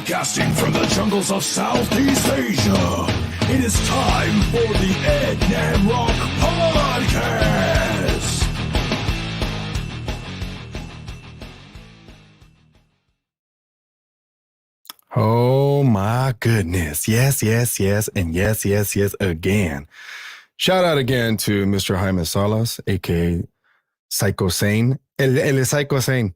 Broadcasting from the jungles of Southeast Asia, it is time for the Ed and Rock Podcast. Oh my goodness. Yes, and yes again. Shout out again to Mr. Jaime Salas, aka Psycho Sane. El Psycho Sane.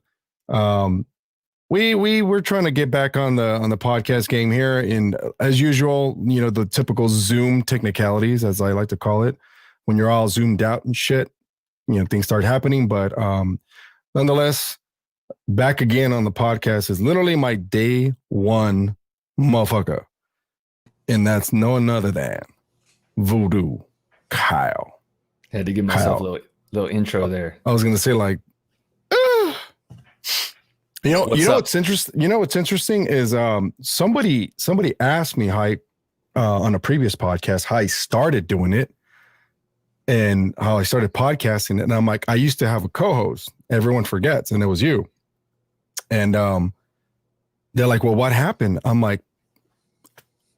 We were trying to get back on the podcast game here, and as usual, you know, the typical Zoom technicalities, as I like to call it, when you're all zoomed out and shit, you know, things start happening. But nonetheless, back again on the podcast is literally my day one motherfucker, and that's no other than Voodoo Kyle. Had to give myself a little intro there. I was gonna say, like, what's interesting. You know what's interesting is somebody asked me on a previous podcast how I started doing it and how I started podcasting it, and I'm like, I used to have a co-host. Everyone forgets, and it was you. And they're like, well, what happened? I'm like,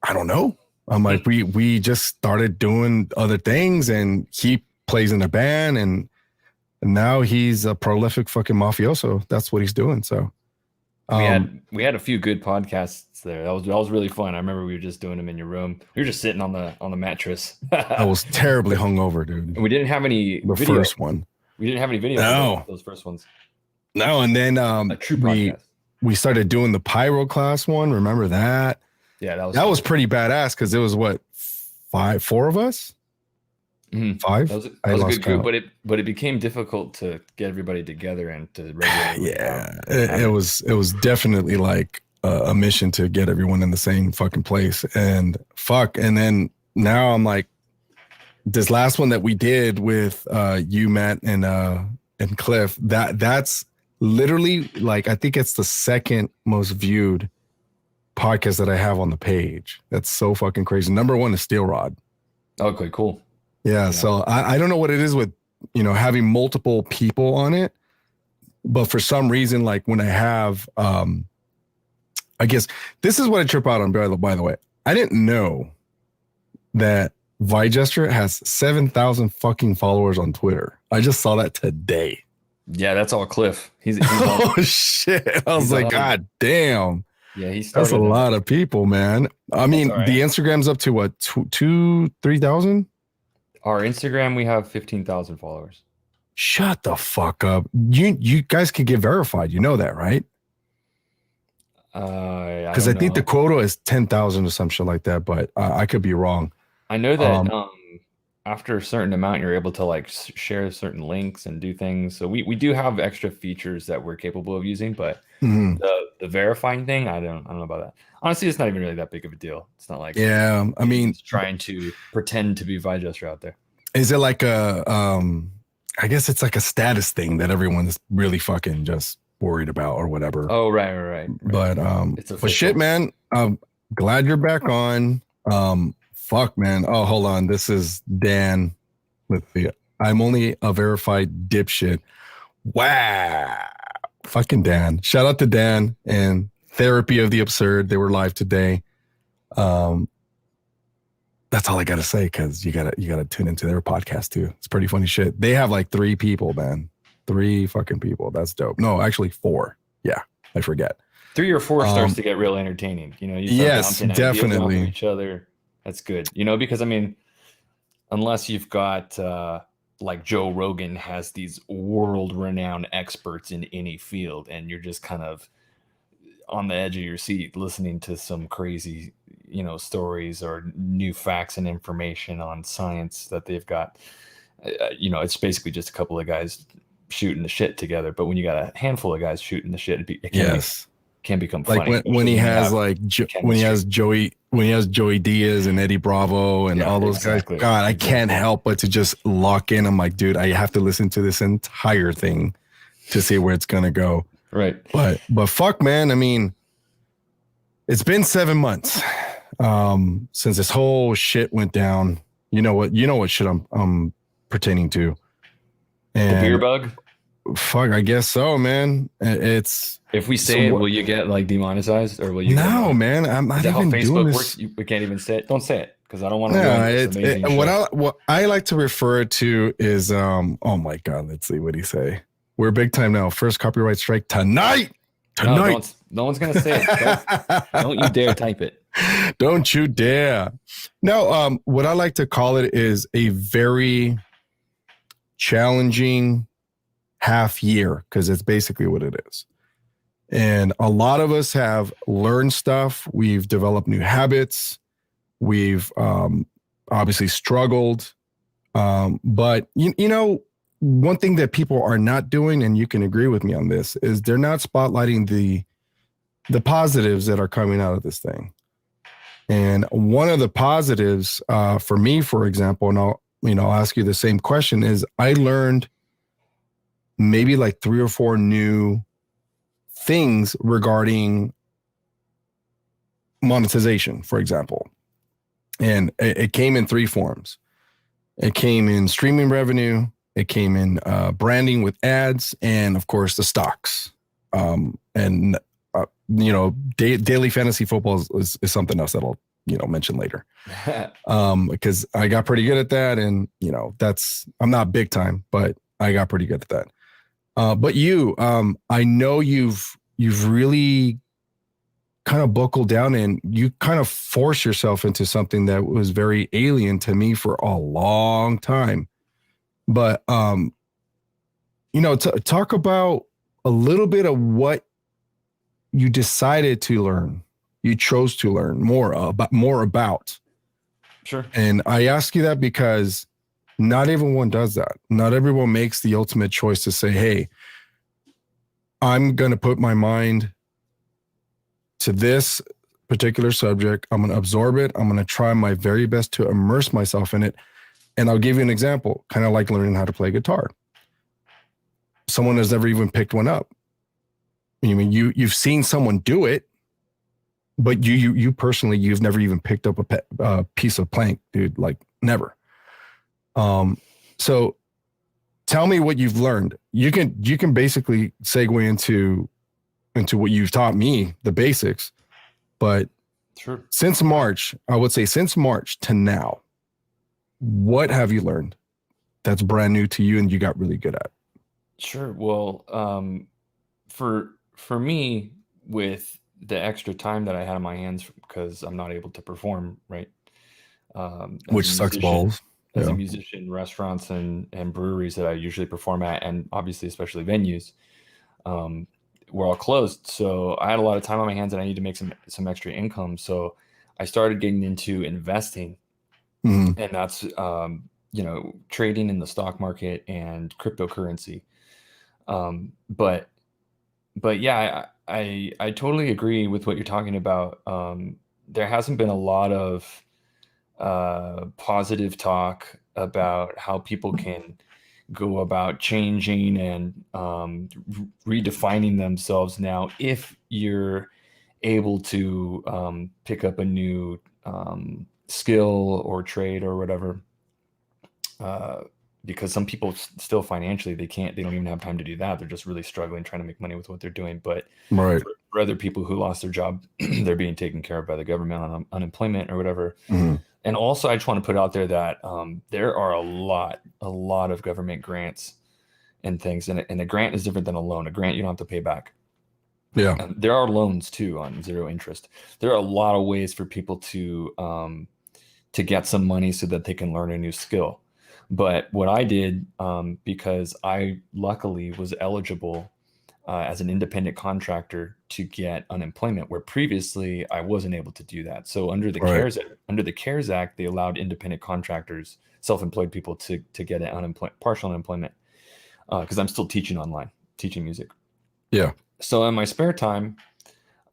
I don't know. I'm like, we just started doing other things, and he plays in a band, and now he's a prolific fucking mafioso. That's what he's doing. So we had a few good podcasts there. That was really fun. I remember we were just doing them in your room. We were just sitting on the mattress. I was terribly hungover, dude. And we didn't have any video. First one. We didn't have any video. No. Those first ones. No, and then a true podcast. We started doing the pyro class one. Remember that? Yeah, that was pretty badass because it was what, four of us? Mm-hmm. Five? That was a good group, but it became difficult to get everybody together and to regulate. Yeah, it was definitely like a mission to get everyone in the same fucking place. And then now I'm like, this last one that we did with you, Matt, and Cliff, that's literally, like, I think it's the second most viewed podcast that I have on the page. That's so fucking crazy. Number one is Steel Rod. Okay, cool. Yeah. So I don't know what it is with, you know, having multiple people on it, but for some reason, like when I have, I guess this is what I trip out on, by the way. I didn't know that Vigester has 7,000 fucking followers on Twitter. I just saw that today. Yeah, that's all Cliff. He's oh shit! I was like, God damn. Yeah, that's a lot of people, man. I mean, the Instagram's up to what, 3,000? Our Instagram, we have 15,000 followers. Shut the fuck up! You guys can get verified. You know that, right? Because I think the quota is 10,000 or some shit like that, but I could be wrong. I know that after a certain amount, you're able to like share certain links and do things. So we do have extra features that we're capable of using, but the verifying thing, I don't know about that. Honestly, it's not even really that big of a deal. It's not like I mean, trying to pretend to be Vigester out there. Is it like I guess it's like a status thing that everyone's really fucking just worried about or whatever. Oh, right. But but shit, man, I'm glad you're back on. Fuck, man. Oh, hold on. This is Dan with the I'm only a verified dipshit. Wow. Fucking Dan. Shout out to Dan and Therapy of the Absurd. They were live today. That's all I gotta say, because you gotta tune into their podcast too. It's pretty funny shit. They have like 3 people, man. 3 fucking people. That's dope. No, actually 4. Yeah, I forget. 3 or 4 starts to get real entertaining. You know, you start definitely off each other. That's good. You know, because I mean, unless you've got like Joe Rogan has these world-renowned experts in any field, and you're just kind of on the edge of your seat listening to some crazy, you know, stories or new facts and information on science that they've got. You know, it's basically just a couple of guys shooting the shit together. But when you got a handful of guys shooting the shit, can become funny. Like when he has Joey Diaz and Eddie Bravo and all those guys. God, I can't help but to just lock in. I'm like, dude, I have to listen to this entire thing to see where it's gonna go. Right. But fuck, man. I mean, it's been 7 months since this whole shit went down. You know what shit I'm pertaining to. And the beer bug. Fuck, I guess so, man. It's if we say it, will you get like demonetized or will you? No, man. I'm not even doing this. Works? We can't even say it. Don't say it because I don't want to ruin this amazing show. What I like to refer it to is oh my god, let's see what he say. We're big time now. First copyright strike tonight. No, no one's gonna say it. Don't you dare type it. Don't you dare. No, what I like to call it is a very challenging half year, because it's basically what it is. And a lot of us have learned stuff. We've developed new habits. We've obviously struggled. But, you know, one thing that people are not doing, and you can agree with me on this, is they're not spotlighting the positives that are coming out of this thing. And one of the positives for me, for example, and I'll ask you the same question, is I learned maybe like 3 or 4 new things regarding monetization, for example. And it came in 3 forms. It came in streaming revenue, it came in branding with ads, and of course the stocks. And daily fantasy football is something else that I'll mention later. Because I got pretty good at that, and I'm not big time, but I got pretty good at that. But I know you've really kind of buckled down, and you kind of force yourself into something that was very alien to me for a long time. But talk about a little bit of what you decided to learn, you chose to learn more about. Sure. And I ask you that because not everyone does that. Not everyone makes the ultimate choice to say, hey, I'm going to put my mind to this particular subject. I'm going to absorb it. I'm going to try my very best to immerse myself in it. And I'll give you an example, kind of like learning how to play guitar. Someone has never even picked one up. I mean, you've seen someone do it, but you personally, you've never even picked up a piece of plank, dude, like never. So tell me what you've learned. You can basically segue into what you've taught me, the basics, but sure. Since March to now, what have you learned that's brand new to you and you got really good at? Sure. Well, for me, with the extra time that I had on my hands because I'm not able to perform, right? Which sucks balls. As a musician, restaurants and breweries that I usually perform at, and obviously especially venues, were all closed. So I had a lot of time on my hands and I need to make some extra income. So I started getting into investing, and that's trading in the stock market and cryptocurrency. But yeah, I totally agree with what you're talking about. There hasn't been a lot of positive talk about how people can go about changing and redefining themselves now if you're able to pick up a new skill or trade or whatever. Because some people still financially they don't even have time to do that. They're just really struggling trying to make money with what they're doing. But right. for other people who lost their job, they're being taken care of by the government on unemployment or whatever. And also I just want to put out there that there are a lot of government grants and things. And a grant is different than a loan. A grant you don't have to pay back. Yeah. And there are loans too on 0 interest. There are a lot of ways for people to get some money so that they can learn a new skill. But what I did, because I luckily was eligible as an independent contractor to get unemployment, where previously I wasn't able to do that. So under the CARES Act, they allowed independent contractors, self-employed people to get partial unemployment, because I'm still teaching online, teaching music. Yeah. So in my spare time,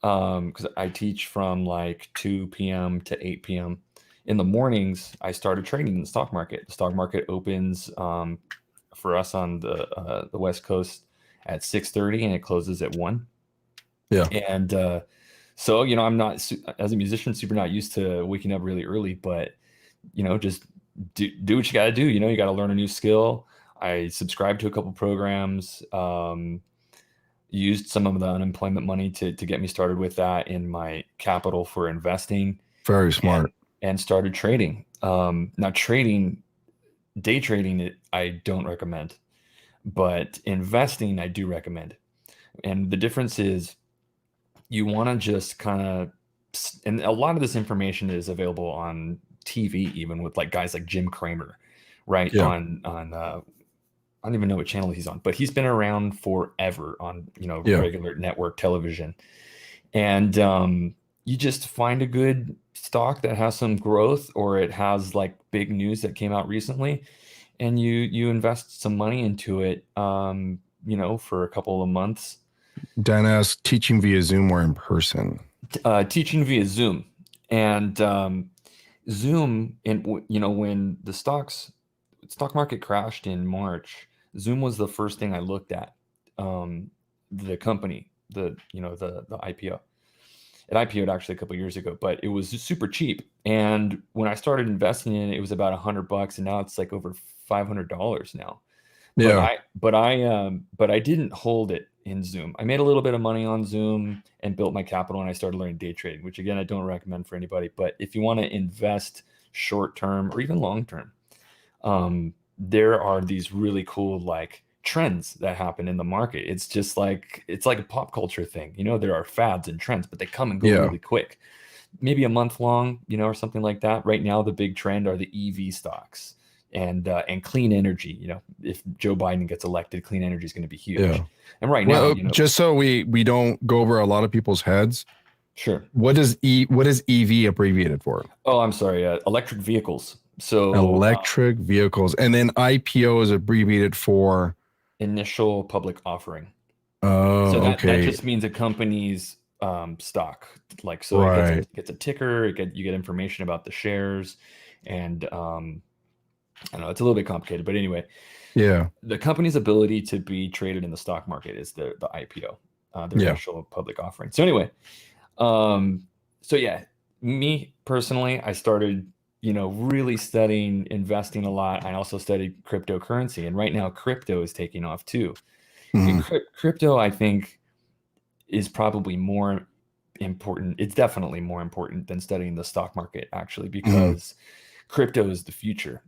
because I teach from like 2 p.m. to 8 p.m. in the mornings, I started trading in the stock market. The stock market opens for us on the West Coast at 6:30 and it closes at 1. Yeah. And so, I'm not, as a musician, super not used to waking up really early, but, just do what you got to do. You got to learn a new skill. I subscribed to a couple programs, used some of the unemployment money to get me started with that in my capital for investing. Very smart. And started trading. Now day trading, I don't recommend, but investing I do recommend. And the difference is you want to just kind of, and a lot of this information is available on TV, even with like guys like Jim Cramer, right? Yeah. On I don't even know what channel he's on, but he's been around forever on, regular network television. And you just find a good stock that has some growth, or it has like big news that came out recently, and you invest some money into it, for a couple of months. Dan asked, teaching via Zoom or in person? Teaching via Zoom. And Zoom, when the stock market crashed in March, Zoom was the first thing I looked at. The company, the IPO. It IPO'd actually a couple years ago, but it was super cheap. And when I started investing in it, it was about $100, and now it's like over $500 now. Yeah. But I didn't hold it in Zoom. I made a little bit of money on Zoom and built my capital, and I started learning day trading, which again, I don't recommend for anybody. But if you want to invest short term or even long term, there are these really cool like trends that happen in the market. It's just like, it's like a pop culture thing. There are fads and trends, but they come and go really quick. Maybe a month long, or something like that. Right now, the big trend are the EV stocks and clean energy. If Joe Biden gets elected, clean energy is going to be huge. Yeah. And right now, just so we don't go over a lot of people's heads. Sure. What is EV abbreviated for? Oh, I'm sorry. Electric vehicles. So electric vehicles, and then IPO is abbreviated for initial public offering. Oh, so that okay. That just means a company's stock. Like, so right. It gets a ticker. You get information about the shares, and I don't know, it's a little bit complicated, but anyway, yeah, the company's ability to be traded in the stock market is the IPO, the initial public offering. So anyway, so yeah, me personally, I started really studying investing a lot. I also studied cryptocurrency, and right now crypto is taking off too. And crypto, I think, is probably more important. It's definitely more important than studying the stock market, actually, because crypto is the future.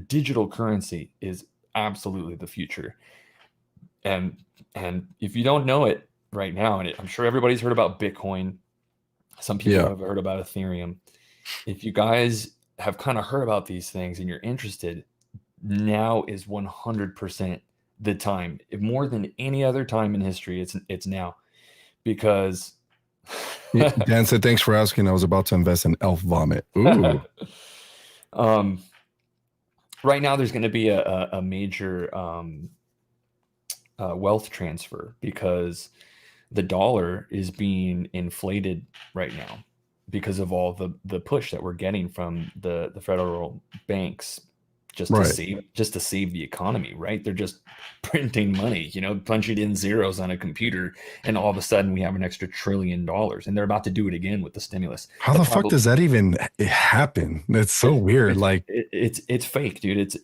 Digital currency is absolutely the future. And if you don't know it right now, and I'm sure everybody's heard about Bitcoin. Some people have heard about Ethereum. If you guys have kind of heard about these things and you're interested, now is 100% the time. More than any other time in history, it's now. Because Dan said, thanks for asking. I was about to invest in elf vomit. Ooh. Right now there's going to be a major wealth transfer, because the dollar is being inflated right now because of all the push that we're getting from the federal banks just to save the economy, right? They're just printing money, punching in zeros on a computer, and all of a sudden we have an extra $1 trillion, and they're about to do it again with the stimulus. How the fuck does that even happen? That's so weird. It's fake, dude.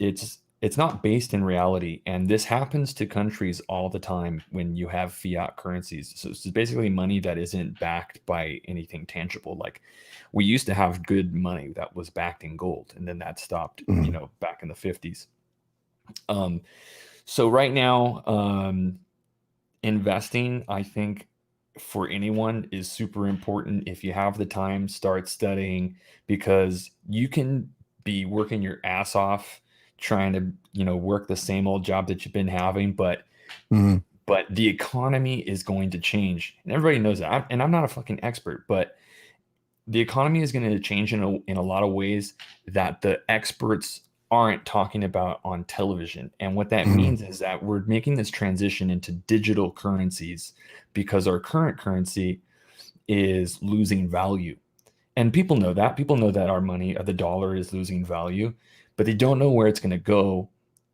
It's not based in reality, and this happens to countries all the time when you have fiat currencies. So it's basically money that isn't backed by anything tangible. Like, we used to have good money that was backed in gold, and then that stopped, back in the 50s. So right now, investing, I think, for anyone is super important. If you have the time, start studying, because you can be working your ass off trying to, work the same old job that you've been having, but the economy is going to change, and everybody knows that. And I'm not a fucking expert, but the economy is going to change in a lot of ways that the experts aren't talking about on television. And what that means is that we're making this transition into digital currencies, because our current currency is losing value. And people know that. People know that our money, the dollar, is losing value, but they don't know where it's going to go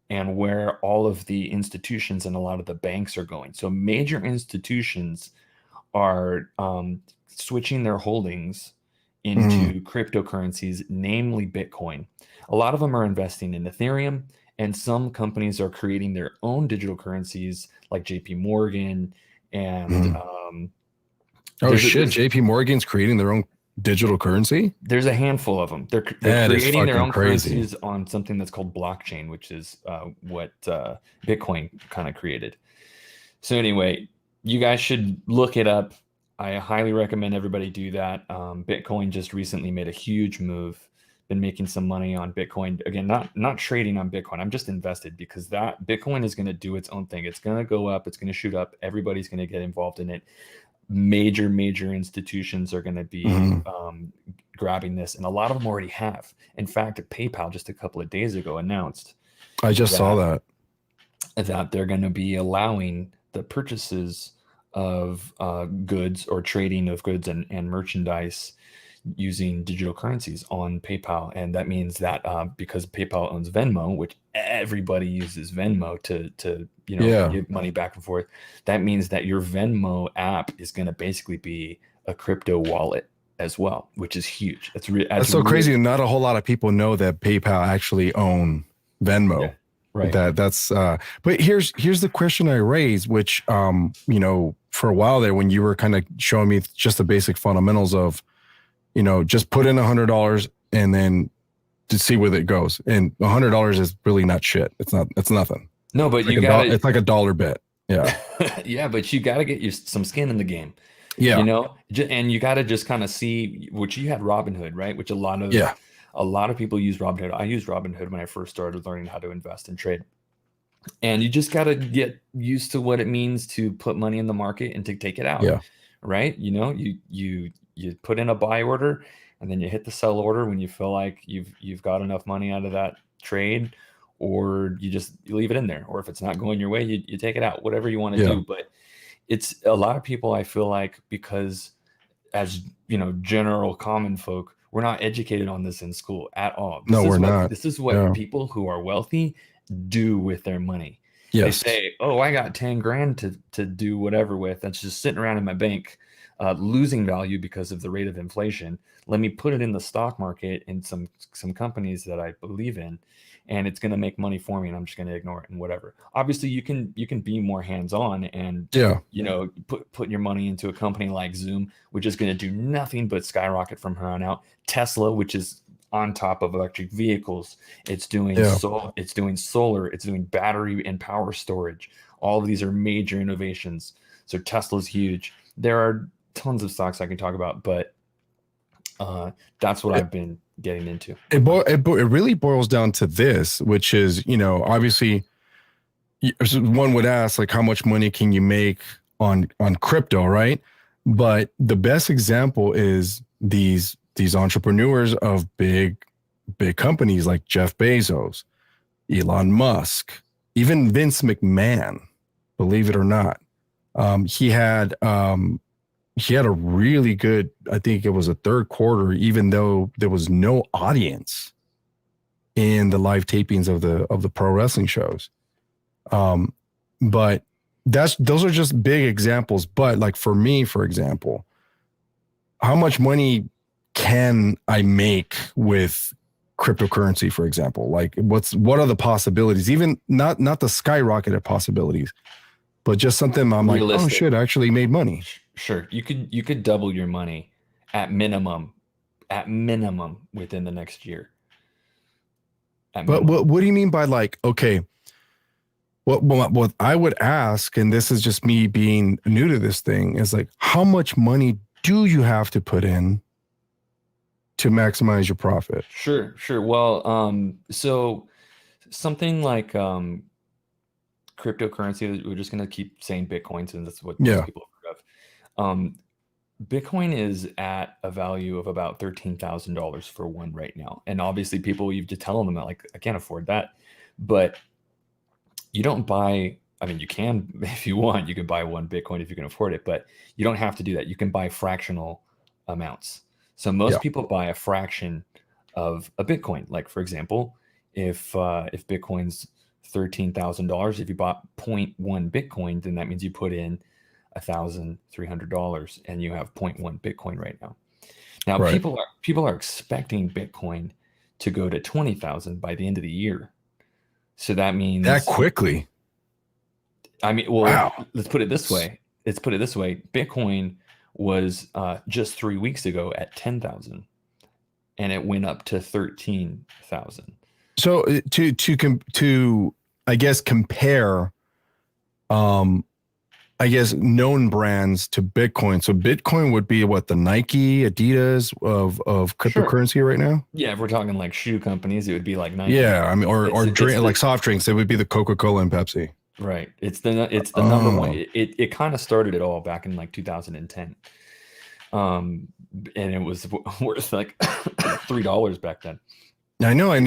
and where all of the institutions and a lot of the banks are going. So major institutions are switching their holdings into cryptocurrencies, namely Bitcoin. A lot of them are investing in Ethereum And some companies are creating their own digital currencies, like JP Morgan. And JP Morgan's creating their own digital currency? There's a handful of them. They're creating their own currencies on something that's called blockchain, which is what Bitcoin kind of created. So anyway, you guys should look it up. I highly recommend everybody do that. Bitcoin just recently made a huge move. Been making some money on Bitcoin. Again, not trading on Bitcoin. I'm just invested because that Bitcoin is going to do its own thing. It's going to go up. It's going to shoot up. Everybody's going to get involved in it. Major institutions are going to be grabbing this, and a lot of them already have. In fact, PayPal just a couple of days ago announced. I just saw that they're going to be allowing the purchases of goods or trading of goods and merchandise using digital currencies on PayPal. And that means that because PayPal owns Venmo, which everybody uses Venmo to give money back and forth, that means that your Venmo app is going to basically be a crypto wallet as well, which is huge. That's so crazy. Not a whole lot of people know that PayPal actually own Venmo. Yeah, right. That's but here's the question I raised, which for a while there when you were kind of showing me just the basic fundamentals of just put in $100 and then to see where it goes. And $100 is really not shit. It's nothing. No, but it's like a dollar bet. Yeah. Yeah, but you got to get some skin in the game. Yeah. And you got to just kind of see, which you had Robinhood, right? Which a lot of people use Robinhood. I used Robinhood when I first started learning how to invest and trade. And you just got to get used to what it means to put money in the market and to take it out. Yeah. Right. You put in a buy order and then you hit the sell order when you feel like you've got enough money out of that trade, or you leave it in there. Or if it's not going your way, you take it out, whatever you want to do. But it's a lot of people, I feel like, because as general common folk, we're not educated on this in school at all. We're not. This is what people who are wealthy do with their money. Yes. They say, oh, I got 10 grand to do whatever with. That's just sitting around in my bank, losing value because of the rate of inflation. Let me put it in the stock market in some companies that I believe in, and it's going to make money for me, and I'm just going to ignore it and whatever. Obviously, you can be more hands-on and put your money into a company like Zoom, which is going to do nothing but skyrocket from here on out. Tesla, which is on top of electric vehicles, it's doing it's doing solar, it's doing battery and power storage. All of these are major innovations. So Tesla's huge. There are tons of stocks I can talk about, but that's what I've been getting into. It really boils down to this, which is, obviously one would ask, like, how much money can you make on crypto, right? But the best example is these entrepreneurs of big companies like Jeff Bezos, Elon Musk, even Vince McMahon, believe it or not. He had a really good, I think it was a third quarter, even though there was no audience in the live tapings of the pro wrestling shows. But those are just big examples. But like for me, for example, how much money can I make with cryptocurrency, for example? Like what are the possibilities? Even not the skyrocketed possibilities, but just something I'm realistic. Like, oh shit, I actually made money. Sure. You could double your money at minimum within the next year. But what do you mean by, like, okay, what I would ask, and this is just me being new to this thing, is like, how much money do you have to put in to maximize your profit? Sure. Well, so something like cryptocurrency, we're just going to keep saying Bitcoin since that's what most people have heard of. Bitcoin is at a value of about $13,000 for one right now. And obviously people, you've just telling them that, like, I can't afford that. But you don't buy, I mean, you can, if you want, you can buy one Bitcoin if you can afford it, but you don't have to do that. You can buy fractional amounts. So most people buy a fraction of a Bitcoin. Like, for example, if Bitcoin's $13,000, if you bought 0.1 Bitcoin, then that means you put in $1,300 and you have 0.1 Bitcoin right now. Now, people are expecting Bitcoin to go to 20,000 by the end of the year. So that means that quickly. I mean, well, wow. Let's put it this way. Bitcoin was just 3 weeks ago at 10,000, and it went up to 13,000. So to I guess compare, I guess known brands to Bitcoin. So Bitcoin would be what, the Nike, Adidas of cryptocurrency right now? Yeah, if we're talking like shoe companies, it would be like Nike. Yeah, I mean, or drink like soft drinks, it would be the Coca-Cola and Pepsi. Right. It's the number one. It kind of started it all back in like 2010. And it was worth like $3 back then. I know, and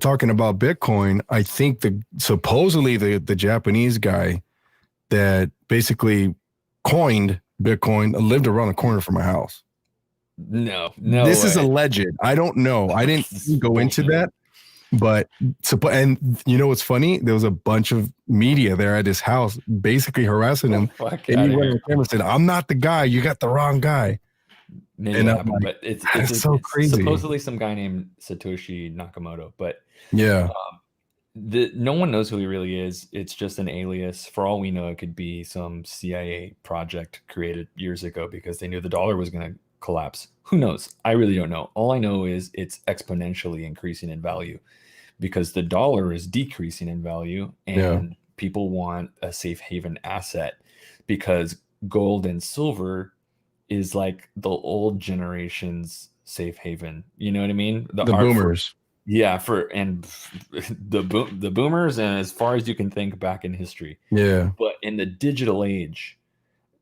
talking about Bitcoin, I think supposedly the Japanese guy that basically coined Bitcoin lived around the corner from my house. No, this is alleged. I don't know. I didn't go into that, but and you know what's funny? There was a bunch of media there at his house, basically harassing him. And he went on camera and said, "I'm not the guy. You got the wrong guy." Maybe and happened, but it's so crazy. Supposedly some guy named Satoshi Nakamoto, but yeah. No one knows who he really is. It's just an alias. For all we know, it could be some CIA project created years ago because they knew the dollar was going to collapse. Who knows? I really don't know. All I know is it's exponentially increasing in value because the dollar is decreasing in value, and people want a safe haven asset because gold and silver is like the old generation's safe haven. You know what I mean? The boomers. Yeah, the boomers, and as far as you can think back in history. Yeah. But in the digital age,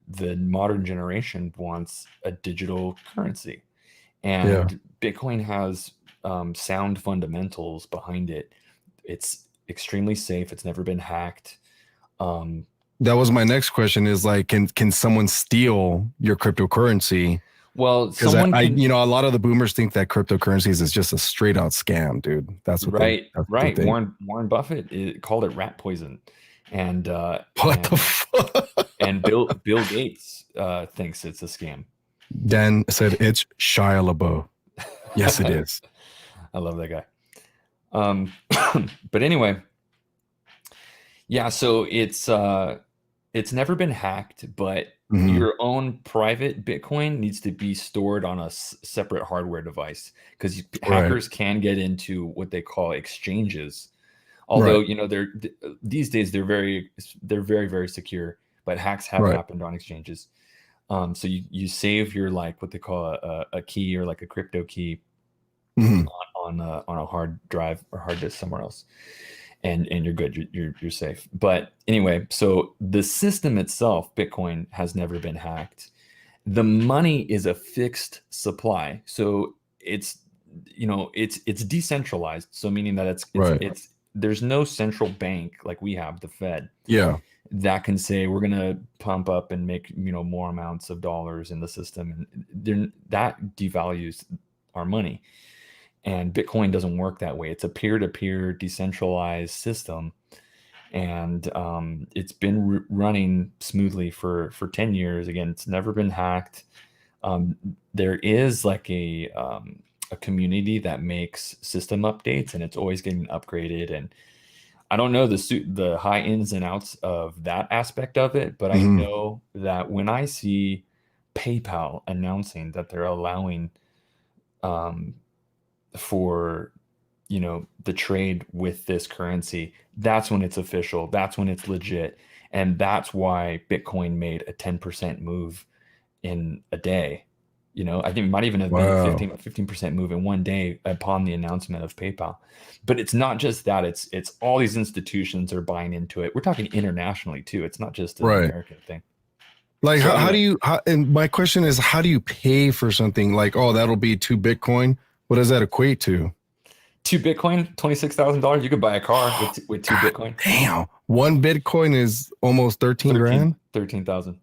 the modern generation wants a digital currency, and Bitcoin has sound fundamentals behind it. It's extremely safe. It's never been hacked. That was my next question. Is like, can someone steal your cryptocurrency? Well, because a lot of the boomers think that cryptocurrencies is just a straight out scam, dude. That's what right. Warren Buffett called it rat poison, and the fuck? And Bill Gates thinks it's a scam. Dan said it's Shia LaBeouf. Yes, it is. I love that guy. But anyway, yeah. So it's never been hacked, but your own private Bitcoin needs to be stored on a separate hardware device because hackers can get into what they call exchanges. Although these days they're very very secure, but hacks have happened on exchanges. So you save your like what they call a key or like a crypto key on a hard drive or hard disk somewhere else. And you're good. You're safe. But anyway, so the system itself, Bitcoin, has never been hacked. The money is a fixed supply, so it's decentralized. So meaning that it's there's no central bank like we have, the Fed. Yeah, that can say we're gonna pump up and make more amounts of dollars in the system, and that devalues our money. And Bitcoin doesn't work that way. It's a peer-to-peer decentralized system. And it's been running smoothly for 10 years. Again, it's never been hacked. There is like a community that makes system updates, and it's always getting upgraded. And I don't know the high ins and outs of that aspect of it, but I know that when I see PayPal announcing that they're allowing for the trade with this currency, that's when it's official, that's when it's legit, and that's why Bitcoin made a 10% move in a day. I think it might even have been a 15% move in one day upon the announcement of PayPal. But it's not just that, it's all these institutions are buying into it. We're talking internationally too. It's not just an American thing. Like, so how do you and my question is, how do you pay for something like, that'll be 2 Bitcoin? What does that equate to? 2 Bitcoin, $26,000. You could buy a car with 2 Bitcoin. Damn. 1 Bitcoin is almost 13 grand. 13,000.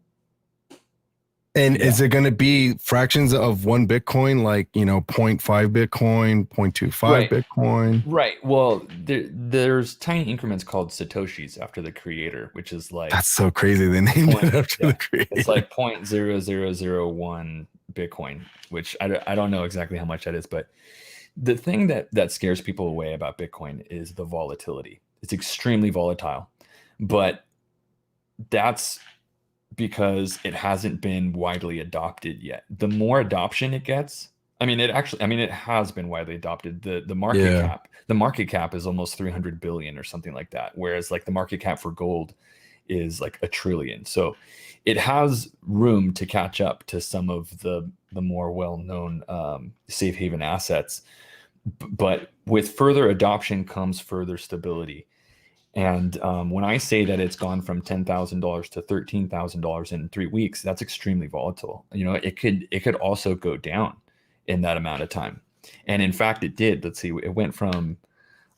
And is it going to be fractions of 1 Bitcoin, like, 0.5 Bitcoin, 0.25 Bitcoin? Right. Well, there's tiny increments called Satoshis after the creator, which is like... That's so crazy. They named it after the creator. It's like 0.0001 Bitcoin, which I don't know exactly how much that is, but The thing that scares people away about Bitcoin is the volatility. It's extremely volatile, but that's because it hasn't been widely adopted yet. The more adoption it gets, it has been widely adopted. The market cap is almost 300 billion or something like that, whereas like the market cap for gold is like 1 trillion. So it has room to catch up to some of the more well-known safe haven assets. But with further adoption comes further stability. And when I say that it's gone from $10,000 to $13,000 in 3 weeks, that's extremely volatile. It could also go down in that amount of time. And in fact, it did. Let's see, it went from,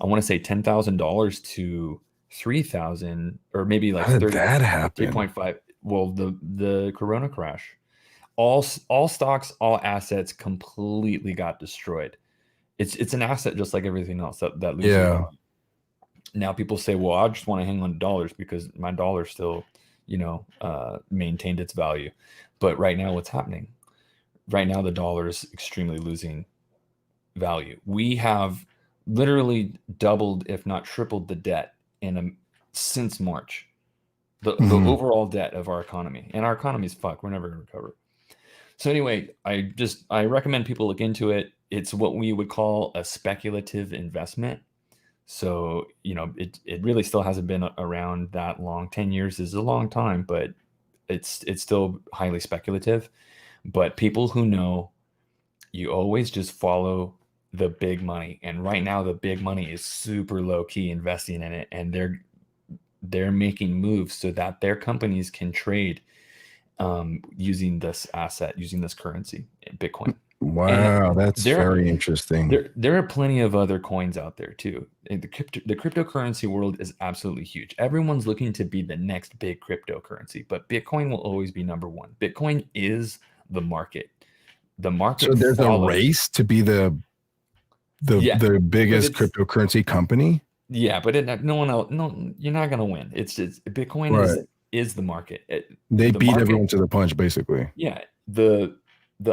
I want to say $10,000 to 3,000, or maybe like 30, that happen? 3.5. Well, the Corona crash, all stocks, all assets completely got destroyed. It's an asset just like everything else that loses. Yeah. Now people say, well, I just want to hang on to dollars because my dollar still, maintained its value. But right now, what's happening? Right now, the dollar is extremely losing value. We have literally doubled, if not tripled, the debt since March. The overall debt of our economy, and our economy is fucked. We're never going to recover. So anyway, I recommend people look into it. It's what we would call a speculative investment. So, it really still hasn't been around that long. 10 years is a long time, but it's still highly speculative. But people who know, you always just follow the big money. And right now, the big money is super low key investing in it. And they're making moves so that their companies can trade using this asset, using this currency, Bitcoin. Wow, that's very interesting. There are plenty of other coins out there too. And the cryptocurrency world is absolutely huge. Everyone's looking to be the next big cryptocurrency, but Bitcoin will always be number one. Bitcoin is the market. The market. So there's a race to be the biggest cryptocurrency company. Yeah, but no one else. No, you're not gonna win. It's Bitcoin is the market. They beat everyone to the punch, basically. Yeah, the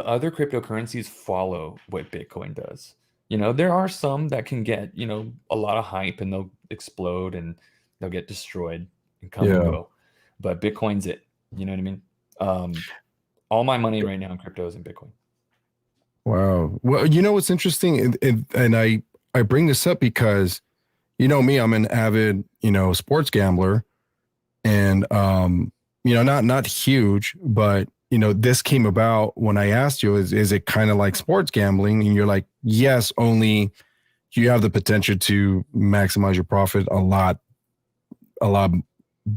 other cryptocurrencies follow what Bitcoin does. There are some that can get, a lot of hype and they'll explode and they'll get destroyed and come and go. But Bitcoin's it. You know what I mean? All my money right now in crypto is in Bitcoin. Wow. Well, what's interesting, and I bring this up because, me, I'm an avid, sports gambler, and, not huge, but this came about when I asked you, is it kind of like sports gambling? And you're like, yes, only you have the potential to maximize your profit a lot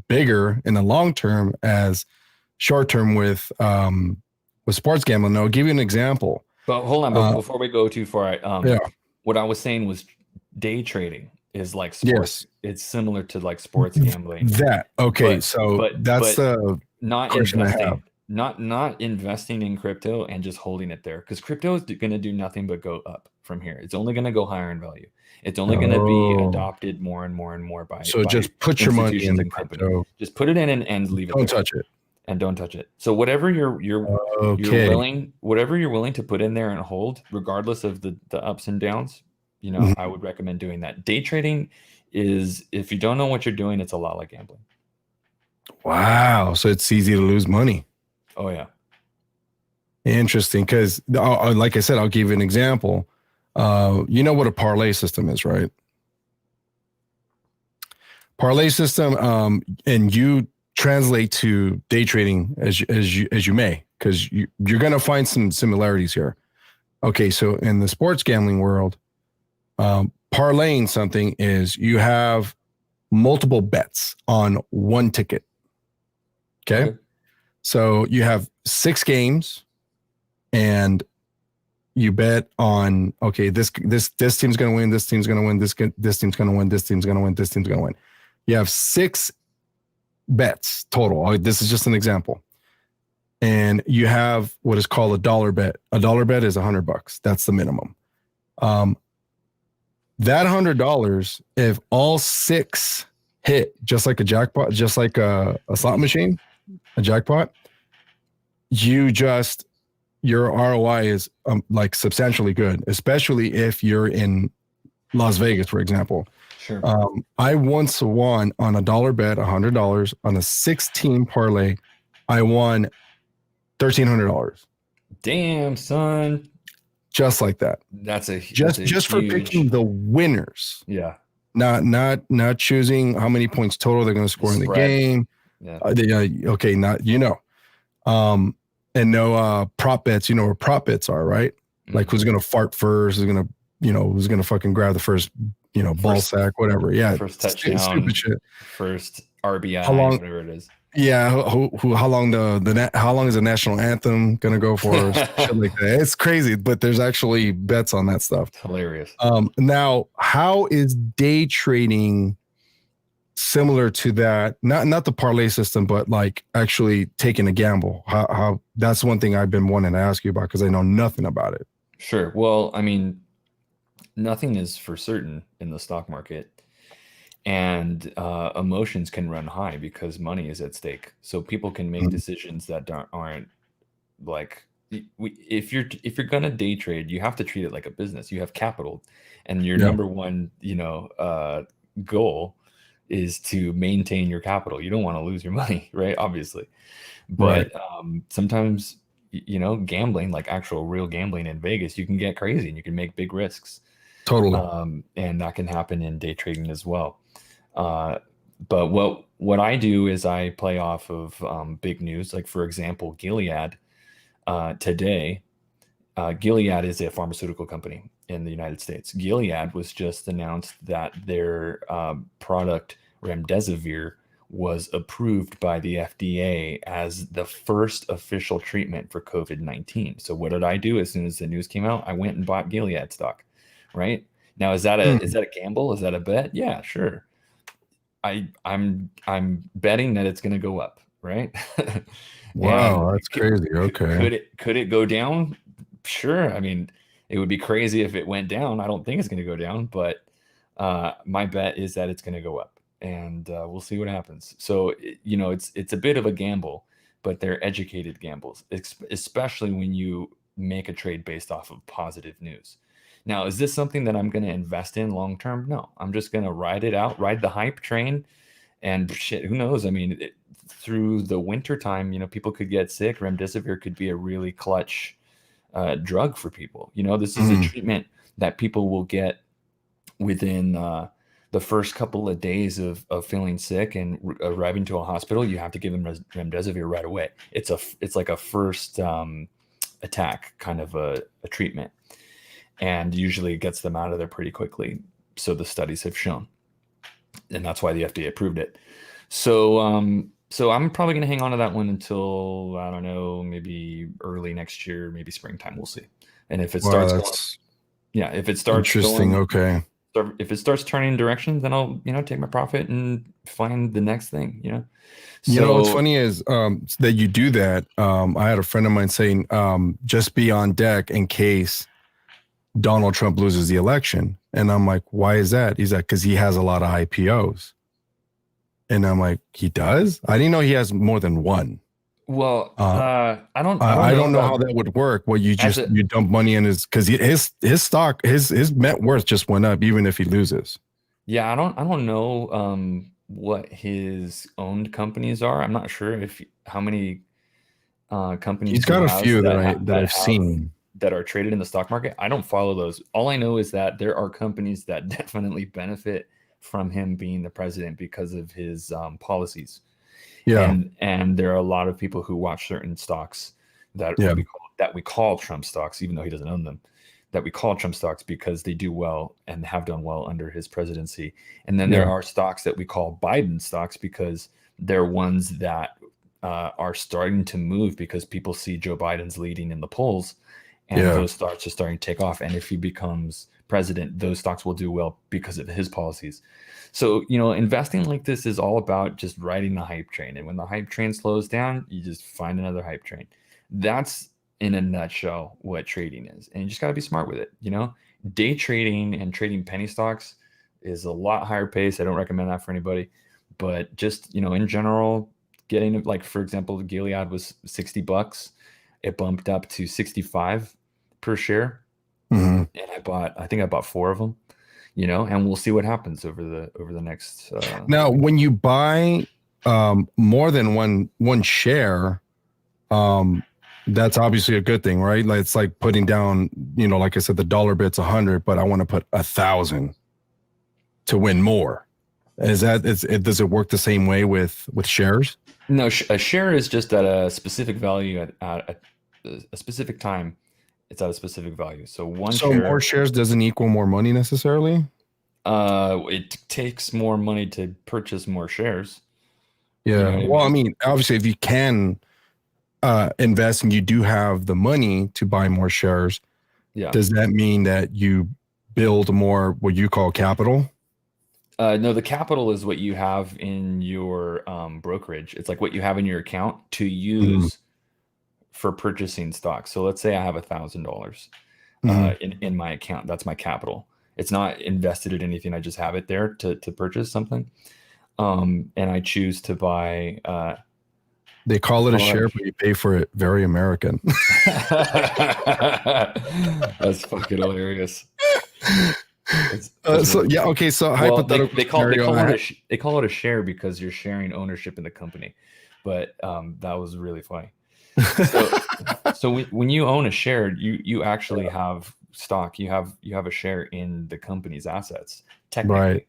bigger in the long term as short term with sports gambling. I'll give you an example. But hold on, but before we go too far, what I was saying was day trading is like sports. Yes. It's similar to like sports gambling. That's not investing. Not investing in crypto and just holding it there, because crypto is going to do nothing but go up from here. It's only going to go higher in value. It's only going to be adopted more and more and more by. So just put your money in the crypto. Just put it in and leave it. Don't touch it. And don't touch it. So whatever you're willing to put in there and hold, regardless of the ups and downs, I would recommend doing that. Day trading is, if you don't know what you're doing, it's a lot like gambling. Wow. So it's easy to lose money. Oh, yeah. Interesting. Because like I said, I'll give you an example. You know what a parlay system is, right? Parlay system, and you translate to day trading as you may, because you're going to find some similarities here. Okay, so in the sports gambling world, parlaying something is you have multiple bets on one ticket. Okay. So you have 6 games and you bet on, okay, this team's going to win, this team's going to win, this team's going to win, this team's going to win, this team's going to win. You have 6 bets total. This is just an example. And you have what is called a dollar bet. A dollar bet is $100. That's the minimum. That $100, if all 6 hit, just like a jackpot, just like a slot machine, a jackpot, you just your ROI is like substantially good, especially if you're in Las Vegas, for example. Sure. I once won on a dollar bet, $100 on a 16 parlay. I won $1,300. Damn, son. Just like that. That's just huge... for picking the winners. Yeah. Not choosing how many points total they're going to score in the game. Yeah. Okay, not and no prop bets. You know where prop bets are, right? Mm-hmm. Like who's going to fart first? Who's going to fucking grab the first, ball sack, whatever. Yeah, first touchdown, stupid shit. First RBI, whatever it is. Yeah, how long how long is the national anthem gonna go for? Shit like that. It's crazy, but there's actually bets on that stuff. It's hilarious. Now, how is day trading similar to that? Not the parlay system, but like actually taking a gamble. How that's one thing I've been wanting to ask you about because I know nothing about it. Sure. Well, I mean, nothing is for certain in the stock market. And emotions can run high because money is at stake. So people can make decisions that aren't like, if you're gonna day trade, you have to treat it like a business. You have capital, and your number one goal is to maintain your capital. You don't want to lose your money, right? Obviously, but sometimes gambling, like actual real gambling in Vegas, you can get crazy and you can make big risks. Totally. And that can happen in day trading as well. But what I do is I play off of big news. Like, for example, Gilead today. Gilead is a pharmaceutical company in the United States. Gilead was just announced that their product remdesivir was approved by the FDA as the first official treatment for COVID-19. So what did I do as soon as the news came out? I went and bought Gilead stock. Right now, is that a gamble? Is that a bet? Yeah, sure. I'm betting that it's going to go up. Right. Wow, that's crazy. Okay. Could it go down? Sure. I mean, it would be crazy if it went down. I don't think it's going to go down, but my bet is that it's going to go up, and we'll see what happens. So it's a bit of a gamble, but they're educated gambles, especially when you make a trade based off of positive news. Now, is this something that I'm going to invest in long term? No, I'm just going to ride it out, ride the hype train, and shit, who knows? I mean, through the winter time, people could get sick. Remdesivir could be a really clutch drug for people. This is a treatment that people will get within the first couple of days of feeling sick and arriving to a hospital. You have to give them remdesivir right away. It's like a first attack kind of a treatment. And usually it gets them out of there pretty quickly. So the studies have shown. And that's why the FDA approved it. So I'm probably going to hang on to that one until, I don't know, maybe early next year, maybe springtime. We'll see. And if it starts if it starts interesting, okay. If it starts turning direction, then I'll, take my profit and find the next thing, So, what's funny is that you do that. I had a friend of mine saying, just be on deck in case Donald Trump loses the election. And I'm like, why is that? He's like, because he has a lot of IPOs. And I'm like, he does? I didn't know he has more than one. Well, I don't know how that would work. Well, you dump money in because his stock, his net worth just went up, even if he loses. Yeah, I don't know what his owned companies are. I'm not sure how many companies he's got a few that I've seen that are traded in the stock market. I don't follow those. All I know is that there are companies that definitely benefit from him being the president because of his policies. Yeah. And there are a lot of people who watch certain stocks that we call Trump stocks, even though he doesn't own them, that we call Trump stocks because they do well and have done well under his presidency. And then there are stocks that we call Biden stocks because they're ones that are starting to move because people see Joe Biden's leading in the polls. And those stocks are starting to take off. And if he becomes president, those stocks will do well because of his policies. So, investing like this is all about just riding the hype train. And when the hype train slows down, you just find another hype train. That's in a nutshell what trading is. And you just got to be smart with it. Day trading and trading penny stocks is a lot higher pace. I don't recommend that for anybody. But just, in general, getting, like, for example, Gilead was $60. it bumped up to 65 per share. Mm-hmm. And I think I bought 4 of them, and we'll see what happens over the next. Now, when you buy more than one share, that's obviously a good thing, right? Like it's like putting down, like I said, the dollar bit's 100, but I want to put 1,000 to win more. Does it work the same way with shares? No, a share is just at a specific value at a specific time. It's at a specific value. So more shares doesn't equal more money necessarily. It takes more money to purchase more shares. Yeah. I mean, obviously, if you can invest and you do have the money to buy more shares, does that mean that you build more what you call capital? No, the capital is what you have in your brokerage. It's like what you have in your account to use for purchasing stock. So let's say I have $1,000 in my account. That's my capital. It's not invested in anything. I just have it there to purchase something. And I choose to buy. They call it a share, but you pay for it. Very American. That's fucking hilarious. So hypothetical. They call it a share because you're sharing ownership in the company, but that was really funny. So when you own a share, you actually have stock. You have a share in the company's assets, technically. Right.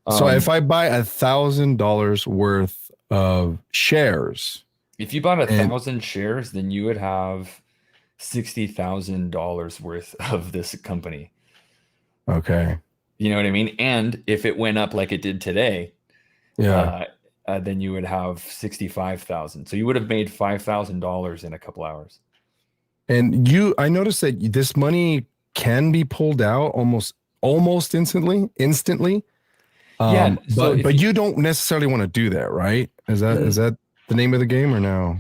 So if I buy $1,000 worth of shares, if you bought 1,000 shares, then you would have $60,000 worth of this company. Okay. You know what I mean? And if it went up like it did today, then you would have 65,000. So you would have made $5,000 in a couple hours. And I noticed that this money can be pulled out almost instantly. But you don't necessarily want to do that, right? Is that the name of the game or no?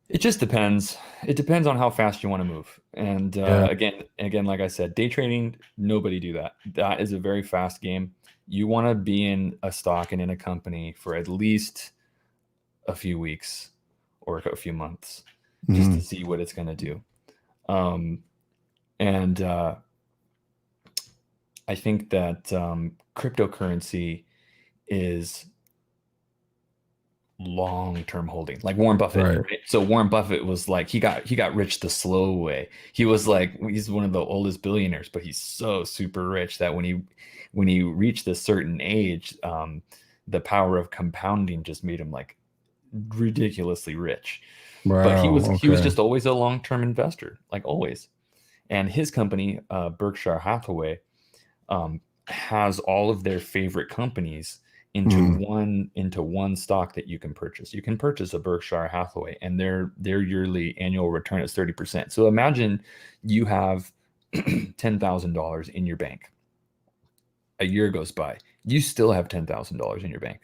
It just depends. It depends on how fast you want to move. And again, like I said, day trading, nobody do that. That is a very fast game. You want to be in a stock and in a company for at least a few weeks or a few months just to see what it's going to do. And I think that cryptocurrency is long-term holding, like Warren Buffett. Right? So Warren Buffett was like, he got rich the slow way. He's one of the oldest billionaires, but he's so super rich that when he reached a certain age, the power of compounding just made him like ridiculously rich. Wow, but he was just always a long-term investor, like always. And his company, Berkshire Hathaway, has all of their favorite companies into one stock that you can purchase. You can purchase a Berkshire Hathaway, and their yearly annual return is 30%. So imagine you have $10,000 in your bank. A year goes by, you still have $10,000 in your bank.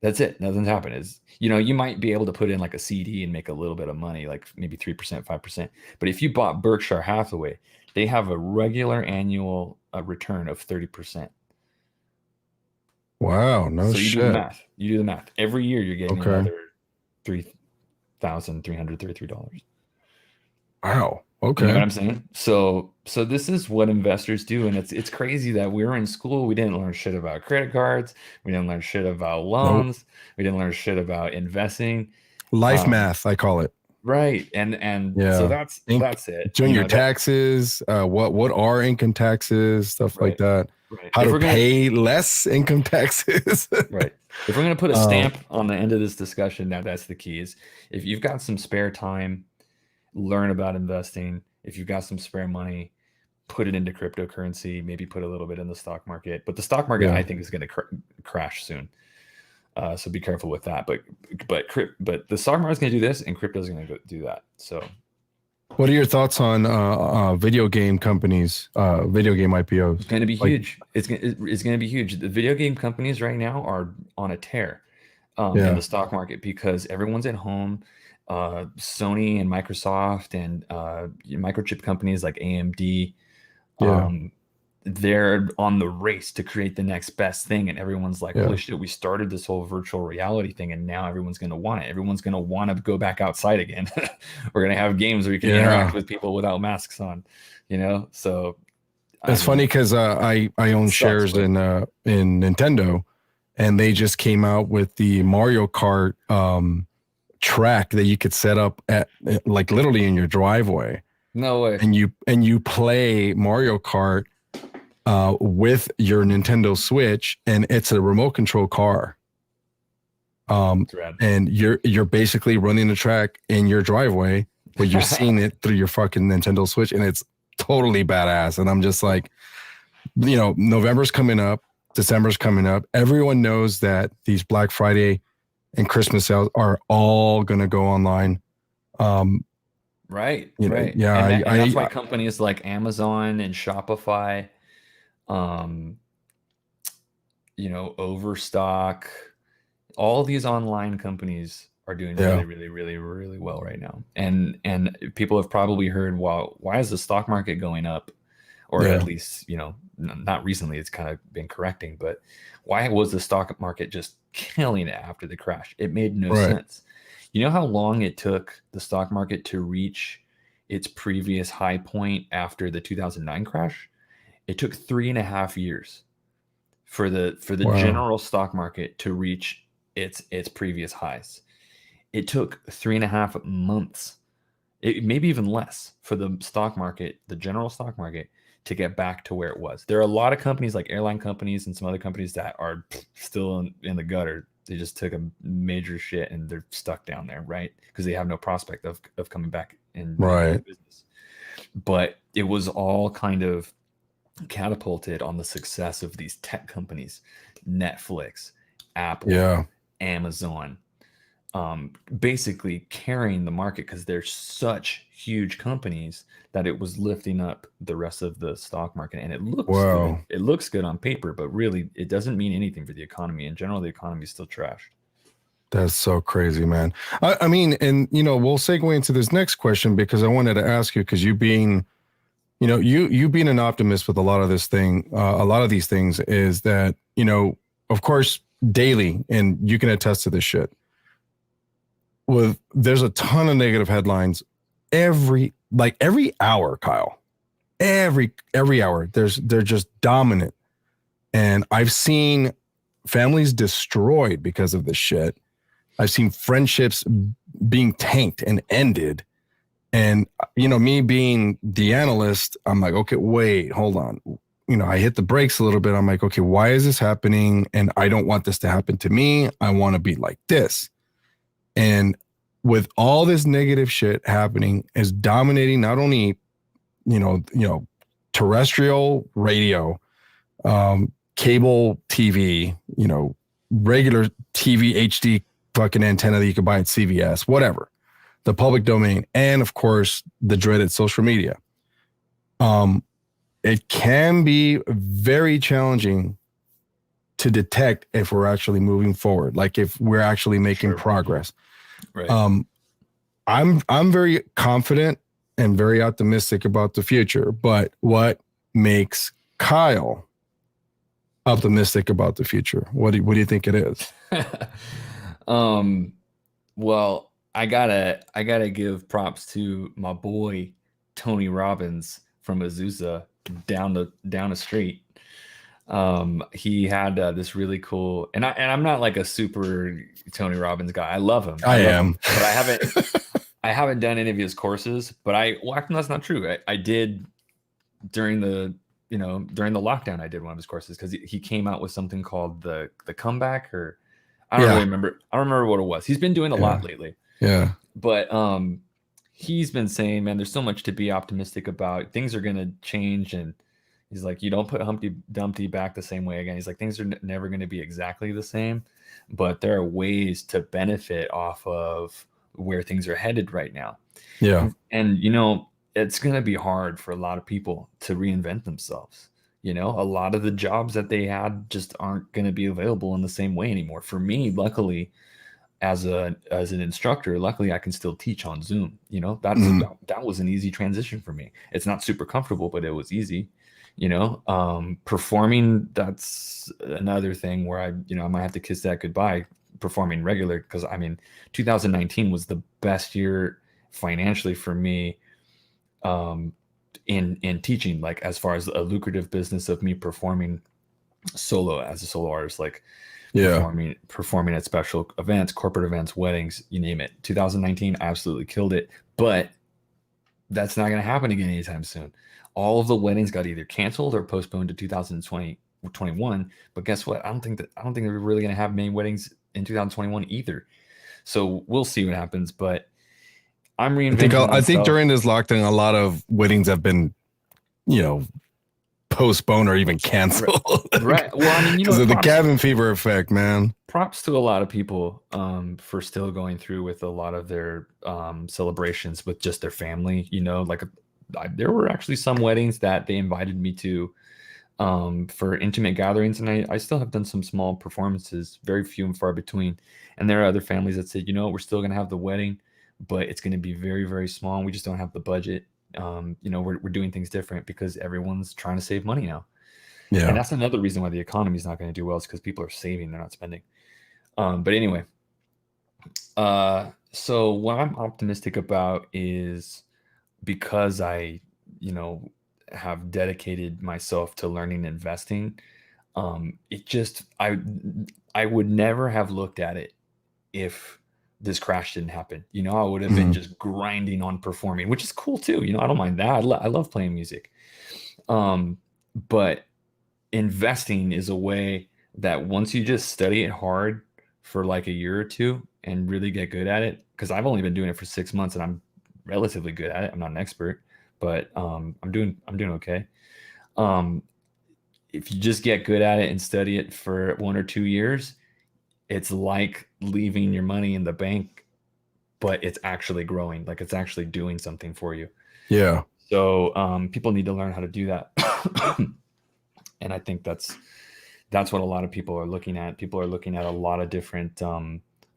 That's it. Nothing's happened. You might be able to put in like a CD and make a little bit of money, like maybe 3%, 5%. But if you bought Berkshire Hathaway, they have a regular annual return of 30%. Wow, no shit. So you do the math. Every year you're getting another $3,333. Wow. Okay. You know what I'm saying? So this is what investors do, and it's crazy that we were in school. We didn't learn shit about credit cards. We didn't learn shit about loans. Nope. We didn't learn shit about investing. Life math, I call it. Right. And so that's it. Doing your taxes, what are income taxes, stuff like that. Right. How to pay less income taxes. Right. If we're going to put a stamp on the end of this discussion, that's the key is if you've got some spare time, learn about investing. If you've got some spare money, put it into cryptocurrency, maybe put a little bit in the stock market. But the stock market, I think, is going to crash soon. So be careful with that. But the stock market is going to do this, and crypto is going to do that. So, what are your thoughts on video game companies, video game IPOs? It's going to be huge. It's going to be huge. The video game companies right now are on a tear in the stock market because everyone's at home. Sony and Microsoft and microchip companies like AMD, they're on the race to create the next best thing, and everyone's like, holy shit, we started this whole virtual reality thing, and now everyone's going to want it. Everyone's going to want to go back outside again. We're going to have games where you can interact with people without masks on, so it's funny because I own shares in Nintendo, and they just came out with the Mario Kart track that you could set up at like literally in your driveway. No way. And you play Mario Kart with your Nintendo Switch, and it's a remote control car. And you're basically running the track in your driveway, but you're seeing it through your fucking Nintendo Switch, and it's totally badass. And I'm just like, November's coming up, December's coming up. Everyone knows that these Black Friday and Christmas sales are all gonna go online. Right. Right. Yeah. And that's why companies like Amazon and Shopify, Overstock, all these online companies are doing really, really, really, really well right now. And people have probably heard, well, why is the stock market going up? Or at least, not recently, it's kind of been correcting, but why was the stock market just killing it after the crash? It made no sense. You know how long it took the stock market to reach its previous high point after the 2009 crash? It took 3.5 years for the general stock market to reach its previous highs. It took 3.5 months, maybe even less, for the stock market, the general stock market, to get back to where it was. There are a lot of companies like airline companies and some other companies that are still in the gutter. They just took a major shit and they're stuck down there, right? Because they have no prospect of coming back in business. But it was all kind of catapulted on the success of these tech companies, Netflix, Apple, Amazon, basically carrying the market because they're such huge companies that it was lifting up the rest of the stock market. And it looks good. It looks good on paper, but really it doesn't mean anything for the economy. In general, the economy is still trashed. That's so crazy, man. I mean, and we'll segue into this next question because I wanted to ask you, because you being an optimist with a lot of these things is that, of course, daily, and you can attest to this shit. There's a ton of negative headlines every hour, Kyle. Every hour, they're just dominant. And I've seen families destroyed because of this shit. I've seen friendships being tanked and ended. And, me being the analyst, I'm like, okay, wait, hold on. I hit the brakes a little bit. I'm like, okay, why is this happening? And I don't want this to happen to me. I want to be like this. And with all this negative shit happening, is dominating not only, terrestrial radio, cable TV, regular TV HD fucking antenna that you could buy at CVS, whatever, the public domain, and of course the dreaded social media. It can be very challenging to detect if we're actually moving forward, like if we're actually making progress. Right. I'm very confident and very optimistic about the future, but what makes Kyle optimistic about the future? What do you think it is? Well, I gotta give props to my boy Tony Robbins from Azusa down the street. He had this really cool, and I'm not like a super Tony Robbins guy. I love him. I am, but I haven't done any of his courses. But actually, that's not true. I did during the lockdown. I did one of his courses because he came out with something called the comeback, or I don't really remember. I don't remember what it was. He's been doing a lot lately. Yeah. But he's been saying, man, there's so much to be optimistic about. Things are gonna change, and he's like, you don't put Humpty Dumpty back the same way again. He's like, things are never going to be exactly the same, but there are ways to benefit off of where things are headed right now. Yeah. And, it's going to be hard for a lot of people to reinvent themselves. A lot of the jobs that they had just aren't going to be available in the same way anymore. For me, luckily, as an instructor, luckily I can still teach on Zoom. That was an easy transition for me. It's not super comfortable, but it was easy. Performing, that's another thing where I might have to kiss that goodbye, performing regular, because 2019 was the best year financially for me, in teaching, like as far as a lucrative business of me performing solo as a solo artist, like performing at special events, corporate events, weddings, you name it. 2019 absolutely killed it, but that's not going to happen again anytime soon. All of the weddings got either canceled or postponed to 2020 or 21. But guess what? I don't think they're really going to have many weddings in 2021 either. So we'll see what happens. But I'm reinventing I think during this lockdown, a lot of weddings have been, postponed or even canceled. Right. Well, because of the cabin fever effect, man. Props to a lot of people for still going through with a lot of their celebrations with just their family. There were actually some weddings that they invited me to for intimate gatherings, and I still have done some small performances, very few and far between. And there are other families that said, we're still going to have the wedding, but it's going to be very, very small, and we just don't have the budget. We're doing things different because everyone's trying to save money now. Yeah. And that's another reason why the economy is not going to do well, is because people are saving, they're not spending. But anyway, so what I'm optimistic about is, because I, have dedicated myself to learning investing, I would never have looked at it if this crash didn't happen. I would have been just grinding on performing, which is cool too. I don't mind that. I love playing music. But investing is a way that once you just study it hard for like a year or two and really get good at it, because I've only been doing it for 6 months and I'm relatively good at it. I'm not an expert, but I'm doing okay. If you just get good at it and study it for 1 or 2 years, it's like leaving your money in the bank, but it's actually growing, like it's actually doing something for you. Yeah. So people need to learn how to do that. And I think that's what a lot of people are looking at. People are looking at a lot of different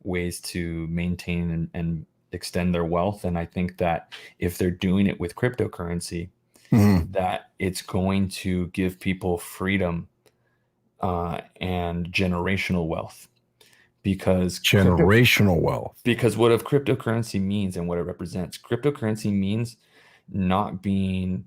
ways to maintain and extend their wealth. And I think that if they're doing it with cryptocurrency, that it's going to give people freedom and generational wealth. Because wealth. Because what cryptocurrency means and what it represents. Cryptocurrency means not being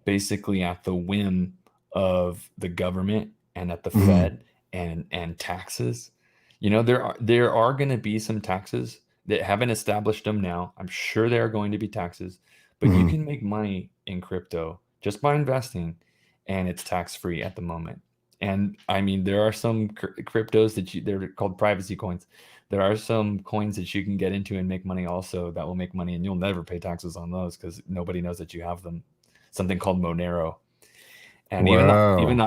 basically at the whim of the government and at the Fed and taxes. There are going to be some taxes that haven't established them now. I'm sure there are going to be taxes, but you can make money in crypto just by investing, and it's tax free at the moment. And there are some cryptos they're called privacy coins. There are some coins that you can get into and make money also that will make money, and you'll never pay taxes on those because nobody knows that you have them. Something called Monero. And even the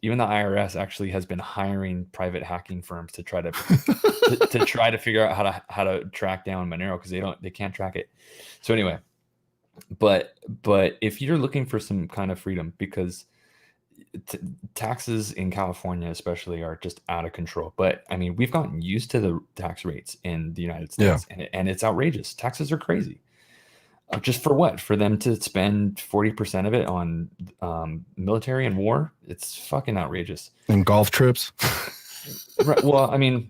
IRS actually has been hiring private hacking firms to try to to figure out how to track down Monero, because they can't track it. So anyway, but if you're looking for some kind of freedom, because taxes in California especially are just out of control. But we've gotten used to the tax rates in the United States, and it's outrageous. Taxes are crazy. Just for what? For them to spend 40% of it on military and war? It's fucking outrageous. And golf trips. Right. Well, I can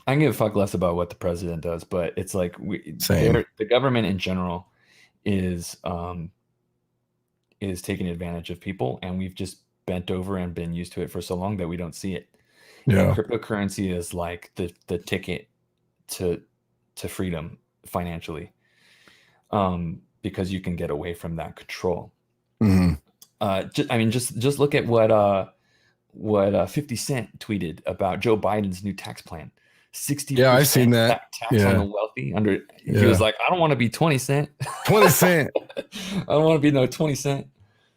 give a fuck less about what the president does, but it's like the government in general is taking advantage of people, and we've just bent over and been used to it for so long that we don't see it. Yeah. Cryptocurrency is like the ticket to freedom financially, because you can get away from that control. Just look at what 50 Cent tweeted about Joe Biden's new tax plan. 60%. Yeah, I've seen that. Tax on the wealthy. He was like, I don't want to be 20 cent. 20 cent. I don't want to be no 20 cent.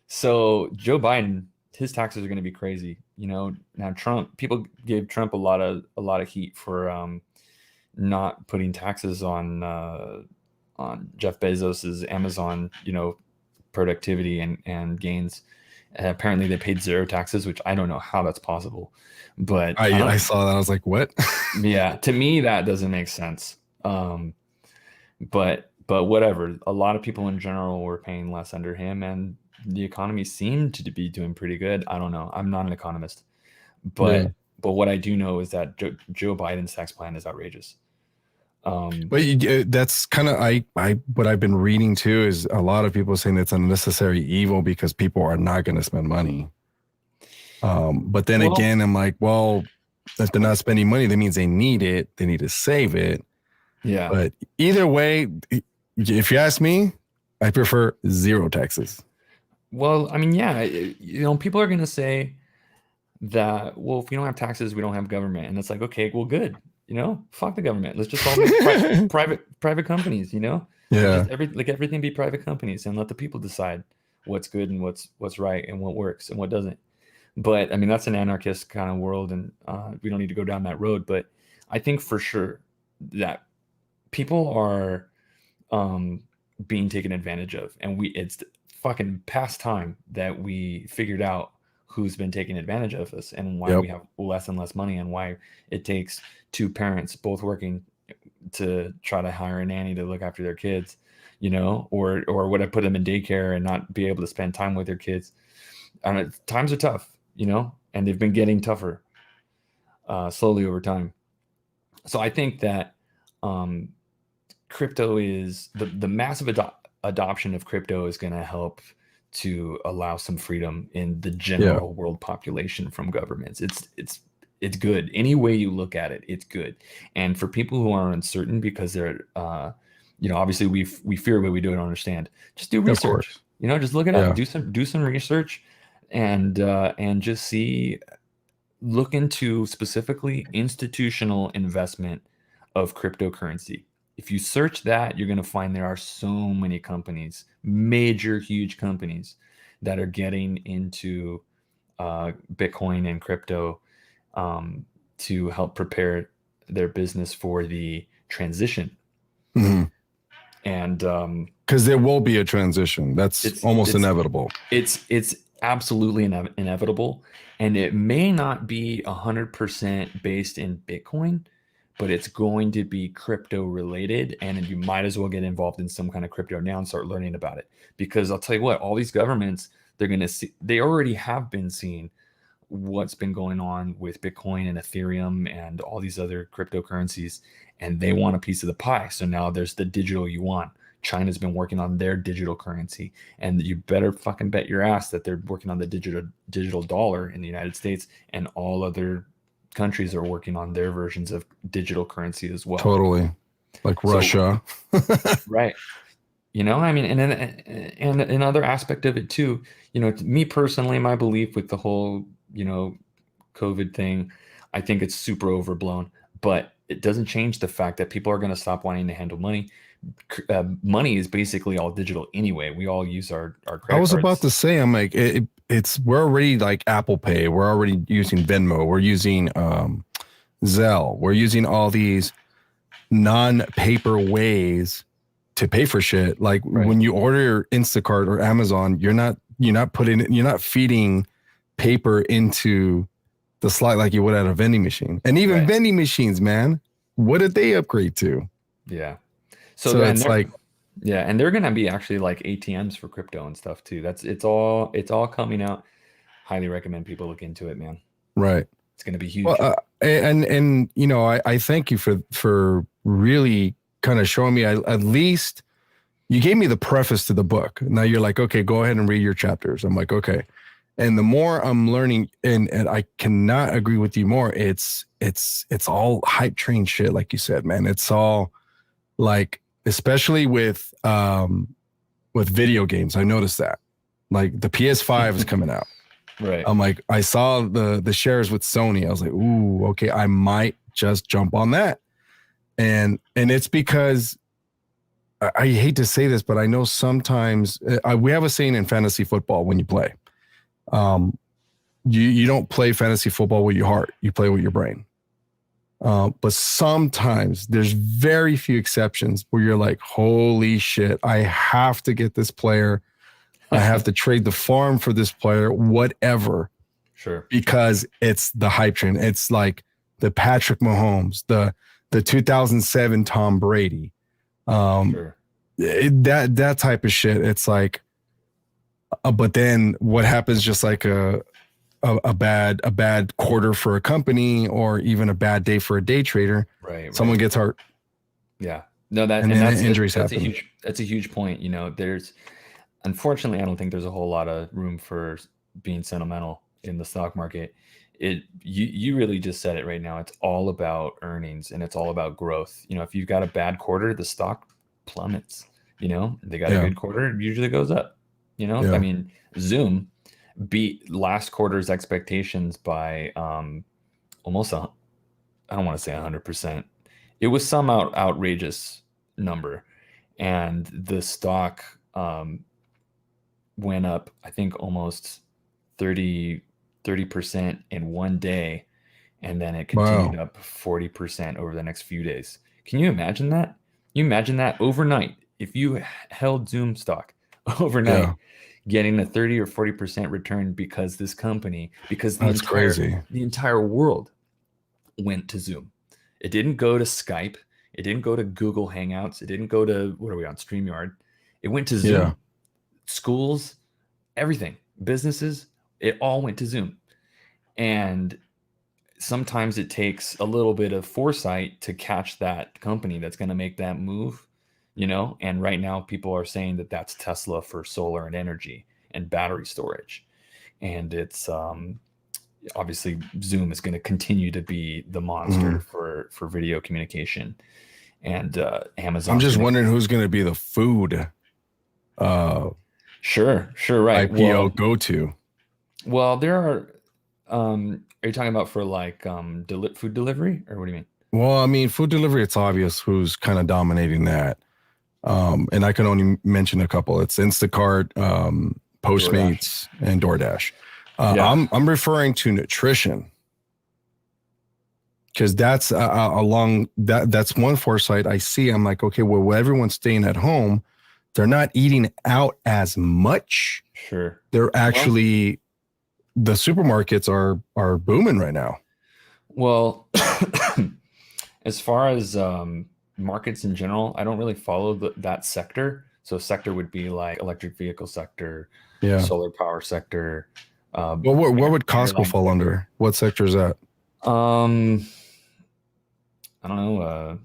So Joe Biden, his taxes are going to be crazy. Now Trump, people gave Trump a lot of heat for not putting taxes on Jeff Bezos's Amazon, productivity and gains. And apparently they paid 0 taxes, which I don't know how that's possible. But I saw that. I was like, what? Yeah, to me that doesn't make sense. But But whatever, a lot of people in general were paying less under him, and the economy seemed to be doing pretty good. I don't know. I'm not an economist, Yeah. but what I do know is that Joe Biden's tax plan is outrageous. But that's kind of what I've been reading too is a lot of people saying it's a necessary evil because people are not going to spend money. But then again, I'm like, well, if they're not spending money, that means they need it. They need to save it. Yeah. But either way, if you ask me, I prefer zero taxes. Well, I mean, yeah, you know, people are going to say that, well, if we don't have taxes, we don't have government. And it's like, okay, well, good. You know, fuck the government. Let's just all make private companies, you know? Yeah. Just everything be private companies and let the people decide what's good and what's right and what works and what doesn't. But I mean, that's an anarchist kind of world, and we don't need to go down that road. But I think for sure that people are being taken advantage of, and it's fucking past time that we figured out who's been taking advantage of us and why we have less and less money, and why it takes two parents both working to try to hire a nanny to look after their kids, you know, or would I put them in daycare and not be able to spend time with their kids. Times are tough, you know, and they've been getting tougher slowly over time. So I think that crypto is the massive adoption of crypto is going to help to allow some freedom in the general world population from governments. It's good. Any way you look at it, it's good. And for people who are uncertain because they're, you know, obviously we fear what we don't understand. Just do research. You know, just look it up. Do some research, and just look into specifically institutional investment of cryptocurrency. If you search that, you're going to find there are so many companies, major, huge companies that are getting into Bitcoin and crypto to help prepare their business for the transition. Mm-hmm. And because there will be a transition. That's almost inevitable. It's absolutely inevitable. And it may not be 100% based in Bitcoin, but it's going to be crypto related, and you might as well get involved in some kind of crypto now and start learning about it. Because I'll tell you what, all these governments, they already have been seeing what's been going on with Bitcoin and Ethereum and all these other cryptocurrencies, and they want a piece of the pie. So now there's the digital yuan. China's been working on their digital currency, and you better fucking bet your ass that they're working on the digital dollar in the United States, and all other countries are working on their versions of digital currency as well. Totally. Like Russia. Right. You know, I mean, and another aspect of it too, you know, me personally, my belief with the whole, you know, COVID thing, I think it's super overblown, but it doesn't change the fact that people are going to stop wanting to handle money. Money is basically all digital anyway. We all use our credit cards. I was about to say, I'm like, we're already like Apple Pay. We're already using Venmo. We're using Zelle. We're using all these non-paper ways to pay for shit. Like when you order Instacart or Amazon, you're not feeding paper into the slot like you would at a vending machine. And even vending machines, man, what did they upgrade to? Yeah. So it's like, yeah, and they're gonna be actually like ATMs for crypto and stuff too. It's all coming out. Highly recommend people look into it, man. Right. It's gonna be huge. Well, and you know, I thank you for really kind of showing me. At least you gave me the preface to the book. Now you're like, okay, go ahead and read your chapters. I'm like, okay. And the more I'm learning, and I cannot agree with you more. It's all hype train shit, like you said, man. It's all like, especially with video games. I noticed that, like the PS5 is coming out. Right. I'm like, I saw the shares with Sony. I was like, ooh, okay, I might just jump on that. And it's because I hate to say this, but I know sometimes we have a saying in fantasy football when you play. You don't play fantasy football with your heart. You play with your brain. But sometimes there's very few exceptions where you're like, holy shit, I have to get this player. I have to trade the farm for this player, whatever. Sure. Because it's the hype train. It's like the Patrick Mahomes, the 2007 Tom Brady. Sure. that type of shit. It's like, but then what happens? Just like a bad quarter for a company, or even a bad day for a day trader. Right. Someone gets hurt. Yeah. No, that and and then that's injuries that's happen. a huge point. You know, there's unfortunately I don't think there's a whole lot of room for being sentimental in the stock market. You really just said it right now. It's all about earnings and it's all about growth. You know, if you've got a bad quarter, the stock plummets. You know, they got a good quarter, it usually goes up. You know, I mean, Zoom beat last quarter's expectations by almost I don't want to say 100%. It was some outrageous number, and the stock went up, I think, almost 30% in one day, and then it continued up 40% over the next few days. Can you imagine that? You imagine that overnight, if you held Zoom stock overnight, getting a 30 or 40% return because this company, because the entire world went to Zoom. It didn't go to Skype. It didn't go to Google Hangouts. It didn't go to, what are we on, StreamYard? It went to Zoom. Yeah. Schools, everything, businesses, it all went to Zoom. And sometimes it takes a little bit of foresight to catch that company that's going to make that move, you know? And right now people are saying that that's Tesla for solar and energy and battery storage. And it's obviously Zoom is going to continue to be the monster for video communication. And Amazon. I'm just wondering who's going to be the food Sure, right. IPO go to. Well, there are you talking about for like food delivery, or what do you mean? Well, I mean, food delivery, it's obvious who's kind of dominating that. And I can only mention a couple. It's Instacart, Postmates, and DoorDash. I'm referring to nutrition, because that's that's one foresight I see. I'm like, okay, well, everyone's staying at home. They're not eating out as much. Sure. They're actually, the supermarkets are booming right now. Well, as far as markets in general, I don't really follow that sector. So sector would be like electric vehicle sector, solar power sector. Well, where would Costco fall under? What sector is that? I don't know.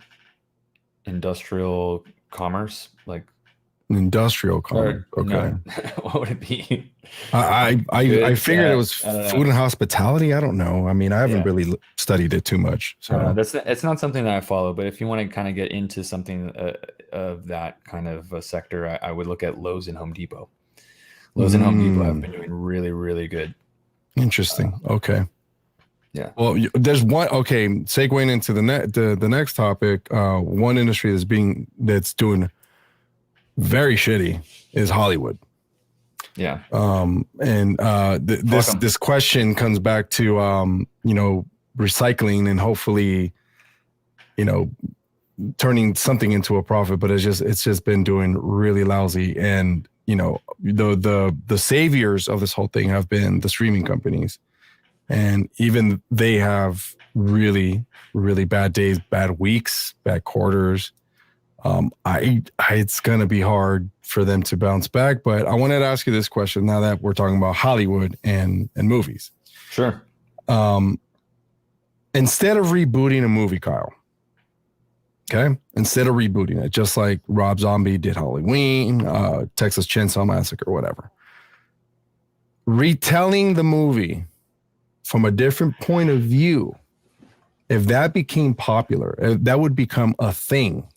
Industrial commerce, like industrial commerce. Okay. No, what would it be? I figured it was food and hospitality. I don't know. I mean, I haven't really studied it too much. So it's not something that I follow. But if you want to kind of get into something of that kind of a sector, I would look at Lowe's and Home Depot. Lowe's and Home Depot have been doing really, really good. Interesting. Okay. Yeah. Well, there's one. Okay, segueing into the next topic. One industry that's doing very shitty is Hollywood. Yeah. This question comes back to recycling and hopefully, turning something into a profit, but it's just been doing really lousy. And the saviors of this whole thing have been the streaming companies, and even they have really, really bad days, bad weeks, bad quarters. It's gonna be hard for them to bounce back. But I wanted to ask you this question now that we're talking about Hollywood and movies. Sure. Instead of rebooting a movie, Kyle. Okay. Instead of rebooting it, just like Rob Zombie did Halloween, Texas Chainsaw Massacre, whatever. Retelling the movie from a different point of view, if that became popular, that would become a thing,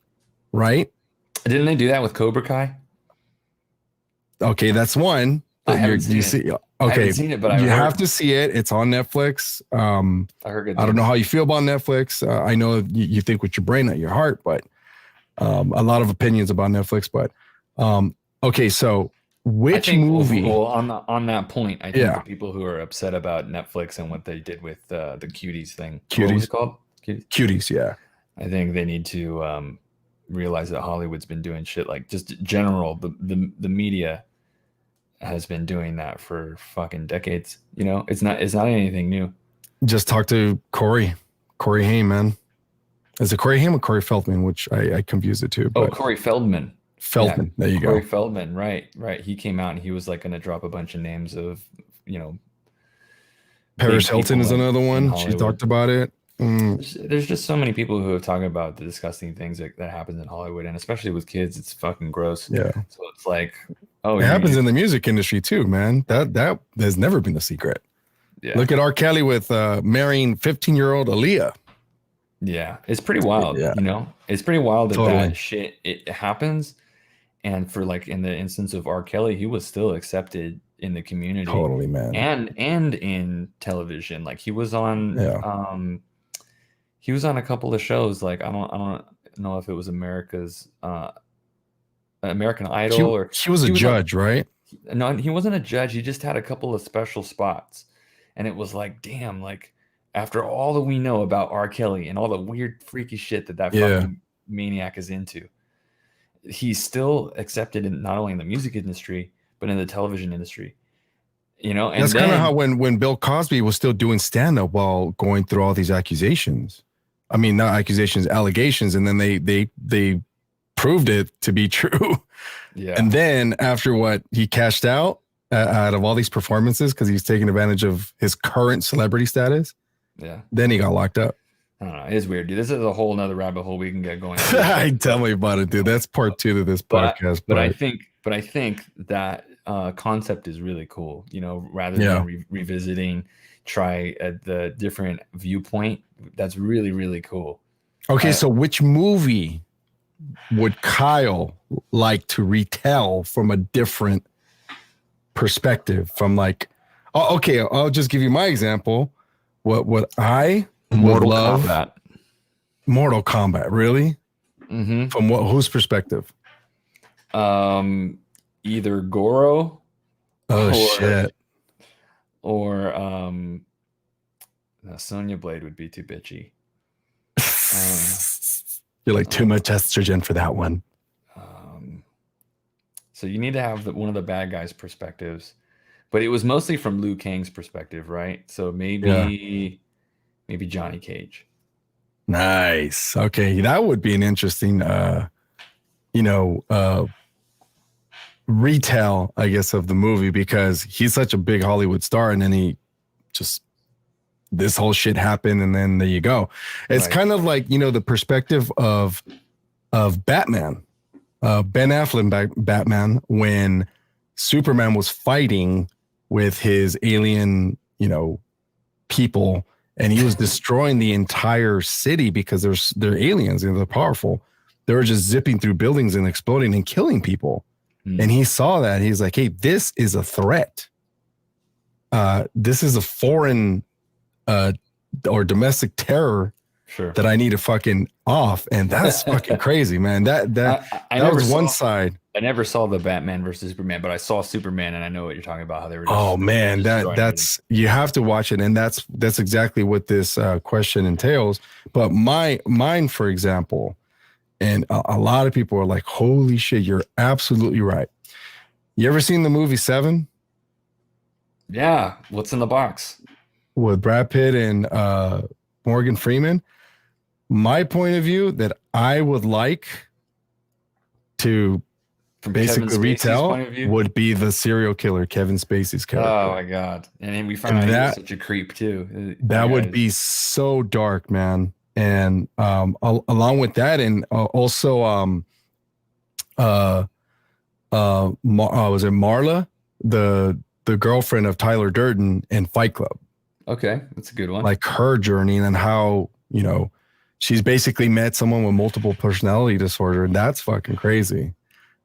right? Didn't they do that with Cobra Kai? Okay, that's one. I haven't seen it. I haven't seen it, but you have to see it. It's on Netflix. I heard good things. I don't know how you feel about Netflix. I know you think with your brain, not your heart, but a lot of opinions about Netflix. But okay, so which movie? Well, on that point, I think the people who are upset about Netflix and what they did with the Cuties thing. Cuties? What was it called? Cuties, yeah. I think they need to realize that Hollywood's been doing shit like just general. The media has been doing that for fucking decades. It's not anything new. Just talk to Corey Haim, man. Is it Corey Haim or Corey Feldman? Which I confuse it too. But Corey Feldman. Feldman. There you Corey go. Feldman. Right. He came out and he was like going to drop a bunch of names of, you know, Paris Hilton is another one. She talked about it. There's just so many people who have talked about the disgusting things that happens in Hollywood, and especially with kids, it's fucking gross. Yeah. So it's like, oh, it happens in the music industry too, man. That has never been a secret. Yeah. Look at R. Kelly with marrying 15-year-old Aaliyah. Yeah, it's pretty wild. Yeah. You know, it's pretty wild that that shit it happens. And for like in the instance of R. Kelly, he was still accepted in the community. Totally, man. And in television, like he was on. He was on a couple of shows. Like I don't know if it was American Idol or he was a judge, right? No, he wasn't a judge. He just had a couple of special spots, and it was like, damn, like after all that we know about R. Kelly and all the weird, freaky shit that fucking maniac is into, he's still accepted in not only in the music industry but in the television industry. You know, and that's kind of how when Bill Cosby was still doing stand-up while going through all these accusations. I mean, not accusations, allegations, and then they proved it to be true. Yeah. And then after he cashed out of all these performances because he's taking advantage of his current celebrity status. Yeah. Then he got locked up. I don't know. It is weird, dude. This is a whole nother rabbit hole we can get going. Tell me about it, dude. That's part 2 to this podcast. But I think that concept is really cool. You know, rather than revisiting, try the different viewpoint. That's really, really cool. Okay, so which movie would Kyle like to retell from a different perspective? From like, okay, I'll just give you my example. What I would love. Kombat. Mortal Kombat, really? Mm-hmm. From whose perspective? Either Goro. Shit. Or Sonya Blade would be too bitchy. You're like too much estrogen for that one. So you need to have one of the bad guys' perspectives, but it was mostly from Liu Kang's perspective, right? So maybe Johnny Cage. Nice. Okay, that would be an interesting, retell, I guess, of the movie because he's such a big Hollywood star, and then he just this whole shit happened, and then there you go. It's kind of like the perspective of Batman, Ben Affleck Batman, when Superman was fighting with his alien, people, and he was destroying the entire city because they're aliens and they're powerful. They were just zipping through buildings and exploding and killing people. And he saw that. He's like, hey, this is a threat. This is a foreign or domestic terror that I need to fucking off. And that's fucking crazy, man. That was one side. I never saw the Batman versus Superman, but I saw Superman, and I know what you're talking about. How they were. Oh man, that's you have to watch it, and that's exactly what this question entails. But mine, for example. And a lot of people are like, holy shit, you're absolutely right. You ever seen the movie Seven? Yeah. What's in the box? With Brad Pitt and Morgan Freeman. My point of view that I would like to basically retell would be the serial killer, Kevin Spacey's character. Oh my God. And we found out he was such a creep too. That would be so dark, man. And along with that, and also was it Marla, the girlfriend of Tyler Durden in Fight Club? Okay, that's a good one. Like her journey and how she's basically met someone with multiple personality disorder, and that's fucking crazy.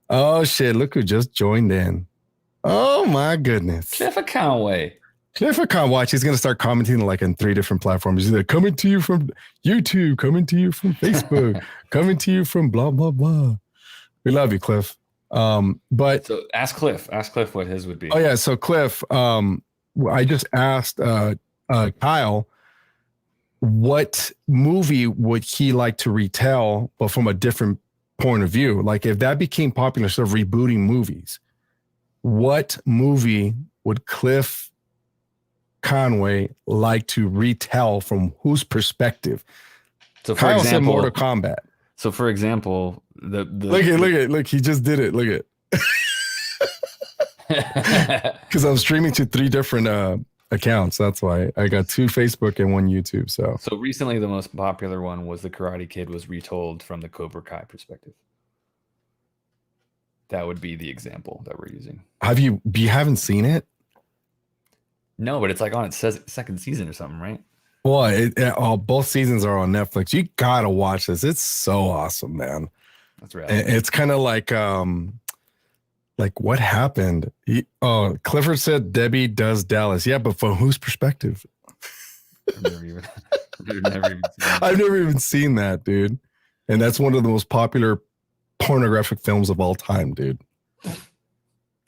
Oh shit! Look who just joined in. Oh my goodness, Clifford Conway. Clifford can't watch. He's going to start commenting like on 3 different platforms. He's like, coming to you from YouTube, coming to you from Facebook, coming to you from blah, blah, blah. We love you, Cliff. But so ask Cliff what his would be. Oh yeah. So Cliff, I just asked Kyle, what movie would he like to retell, but from a different point of view? Like if that became popular, sort of rebooting movies, what movie would Cliff Conway like to retell from whose perspective? So for Kyle example, said Mortal Kombat. So, for example, look, he just did it. Look at. Because I'm streaming to 3 different accounts. That's why I got 2 Facebook and 1 YouTube. So recently, the most popular one was the Karate Kid was retold from the Cobra Kai perspective. That would be the example that we're using. You haven't seen it? No, but it's like on its second season or something, right? Well, both seasons are on Netflix. You gotta watch this. It's so awesome, man. That's right. It's kind of like what happened? Clifford said Debbie does Dallas. Yeah, but from whose perspective? I've never even seen that, dude. And that's one of the most popular pornographic films of all time, dude.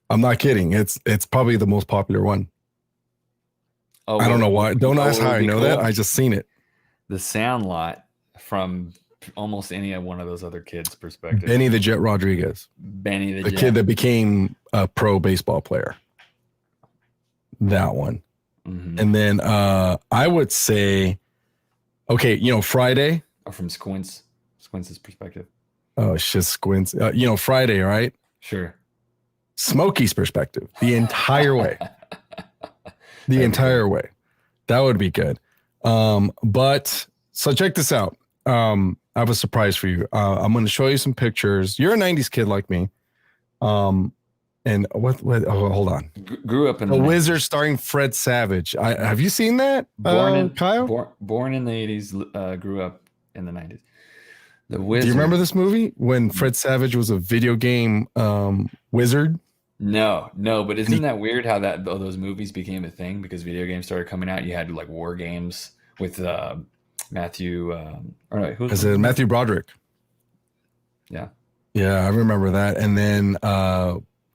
I'm not kidding. It's probably the most popular one. Oh, I don't know why. Don't ask how I know that. I just seen it. The Sandlot from almost any one of those other kids' perspective. Benny the Jet Rodriguez. Benny the kid that became a pro baseball player. That one. Mm-hmm. And then I would say, okay, Friday. Or from Squints's perspective. Oh, it's just Squints. Friday, right? Sure. Smokey's perspective. The entire way. The entire way. That would be good. But so check this out. I have a surprise for you. I'm going to show you some pictures. You're a 90s kid like me. And what hold on. Grew up in The Wizard starring Fred Savage. Have you seen that? Kyle? Born in the 80s, grew up in the 90s. The Wizard. Do you remember this movie when Fred Savage was a video game wizard? No, but isn't that weird how those movies became a thing because video games started coming out? You had like war games with Matthew. Is it Matthew Broderick? Yeah, I remember that. And then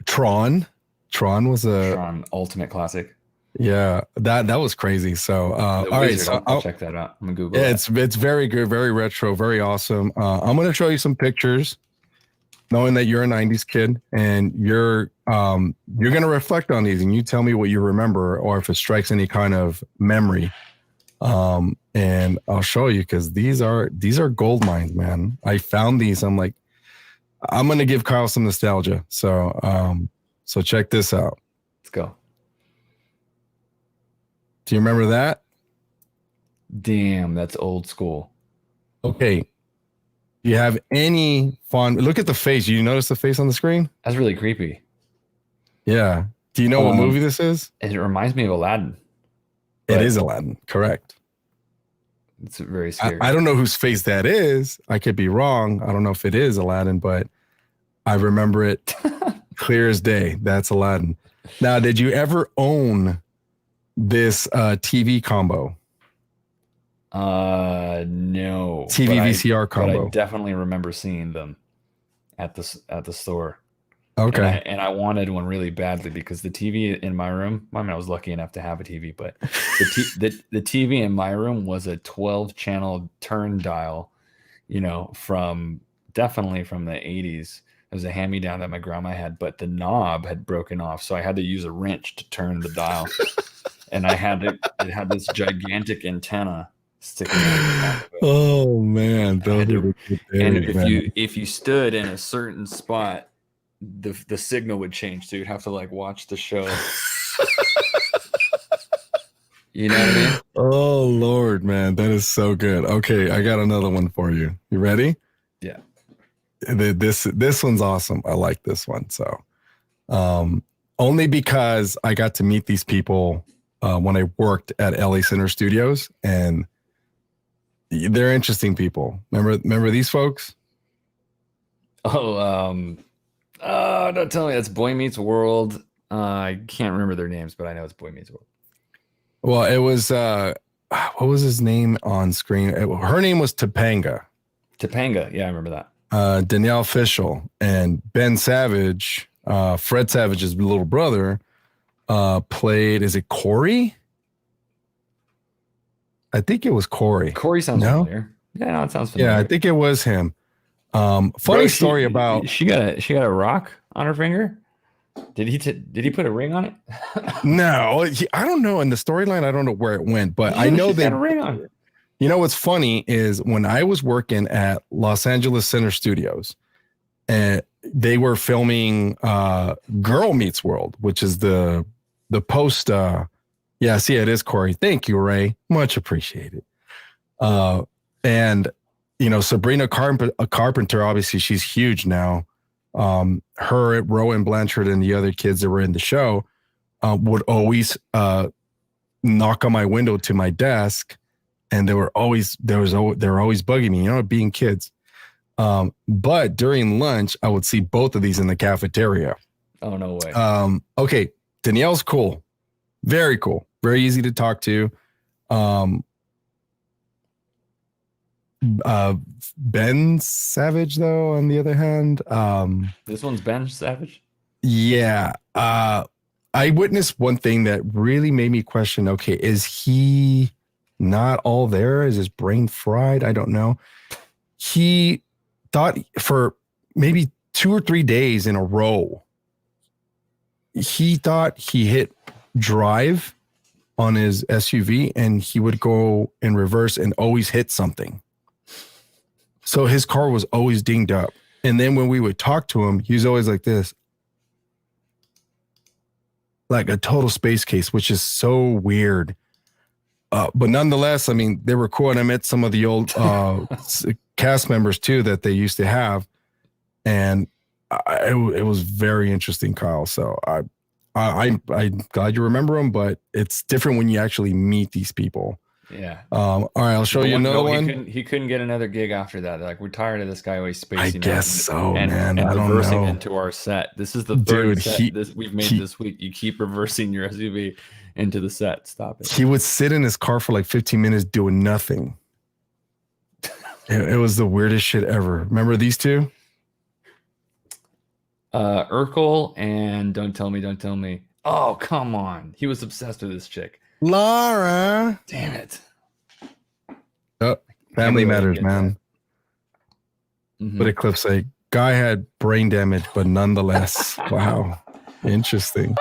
Tron was Tron Ultimate Classic. Yeah, that was crazy. So all right, so I'll check that out. I'm gonna Google. Yeah, it's very good, very retro, very awesome. I'm gonna show you some pictures. Knowing that you're a 90s kid and you're going to reflect on these and you tell me what you remember or if it strikes any kind of memory. And I'll show you because these are gold mines, man. I found these. I'm like, I'm going to give Kyle some nostalgia. So check this out. Let's go. Do you remember that? Damn, that's old school. Okay. Do you have any fun? Look at the face. You notice the face on the screen? That's really creepy. Yeah. Do you know what movie this is? It reminds me of Aladdin. It is Aladdin. Correct. It's very scary. I don't know whose face that is. I could be wrong. I don't know if it is Aladdin, but I remember it clear as day. That's Aladdin. Now, did you ever own this TV combo? No. TV VCR combo. But I definitely remember seeing them at the store. Okay. And I wanted one really badly because the TV in my room, I was lucky enough to have a TV, but the TV in my room was a 12-channel turn dial, definitely from the 80s. It was a hand-me-down that my grandma had, but the knob had broken off, so I had to use a wrench to turn the dial. And it had this gigantic antenna sticking out of it. Oh man, if you stood in a certain spot, the signal would change, so you'd have to watch the show. You know what I mean? Oh Lord, man, that is so good. Okay, I got another one for you. You ready? Yeah. This one's awesome. I like this one. So only because I got to meet these people when I worked at LA Center Studios, and they're interesting people. Remember these folks? Don't tell me that's Boy Meets World. I can't remember their names, but I know it's Boy Meets World. Well, it was what was his name on screen? Her name was Topanga. Topanga, yeah, I remember that. Danielle Fishel and Ben Savage, Fred Savage's little brother, played. Is it Corey? I think it was Corey. Corey sounds familiar. Yeah, no, it sounds familiar. Yeah, I think it was him. Funny story about she got a rock on her finger. Did he put a ring on it? No, I don't know. In the storyline, I don't know where it went, but I know that a ring on it. You know what's funny is when I was working at Los Angeles Center Studios, and they were filming Girl Meets World, which is the post. Yeah, see, it is Corey. Thank you, Ray. Much appreciated. And Sabrina Carpenter, obviously, she's huge now. Her, Rowan Blanchard, and the other kids that were in the show would always knock on my window to my desk, and they were always bugging me, being kids. But during lunch, I would see both of these in the cafeteria. Oh, no way. Okay. Danielle's cool. Very cool. Very easy to talk to. Ben Savage, though, on the other hand. This one's Ben Savage? Yeah. I witnessed one thing that really made me question, okay, is he not all there? Is his brain fried? I don't know. He thought for maybe 2 or 3 days in a row, he thought he hit drive on his SUV and he would go in reverse and always hit something. So his car was always dinged up. And then when we would talk to him, he was always like this, like a total space case, which is so weird. But nonetheless, I mean, they were cool. And I met some of the old cast members too that they used to have. And it was very interesting, Kyle. So I'm glad you remember them, but it's different when you actually meet these people. Yeah. All right, I'll show you another one. He couldn't get another gig after that. They're like, we're tired of this guy always spacing. I guess so, man. And I don't reversing know. into our set. This is the third set we've made this week. You keep reversing your SUV into the set. Stop it. He would sit in his car for like 15 minutes doing nothing. It was the weirdest shit ever. Remember these two? Urkel and Don't Tell Me. Oh, come on. He was obsessed with this chick. Laura. Damn it. Oh, Family Matters, man. Mm-hmm. What a clip say. Guy had brain damage, but nonetheless. Wow. Interesting.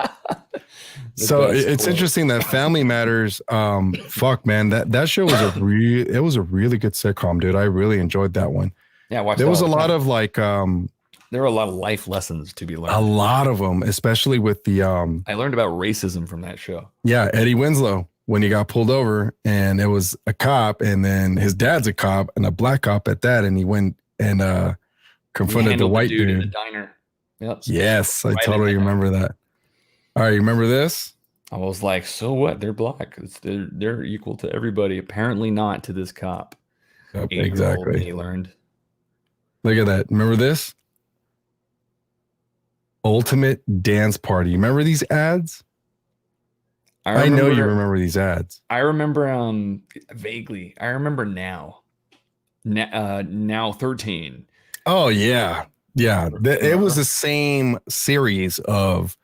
So it's interesting that Family Matters, fuck, man, that show was it was a really good sitcom, dude. I really enjoyed that one. Yeah, there was a lot of like there were a lot of life lessons to be learned. A lot of them, especially with the I learned about racism from that show. Yeah, Eddie Winslow, when he got pulled over and it was a cop, and then his dad's a cop and a black cop at that, and he went and confronted the white dude in the diner. Yep. Yes, I totally remember that. All right, you remember this? I was like, so what? They're black. They're equal to everybody. Apparently not to this cop. Yep, exactly. He learned. Look at that. Remember this? Ultimate Dance Party. Remember these ads? I know you remember these ads. I remember vaguely. I remember now. Now 13. Oh yeah. Yeah. It was the same series of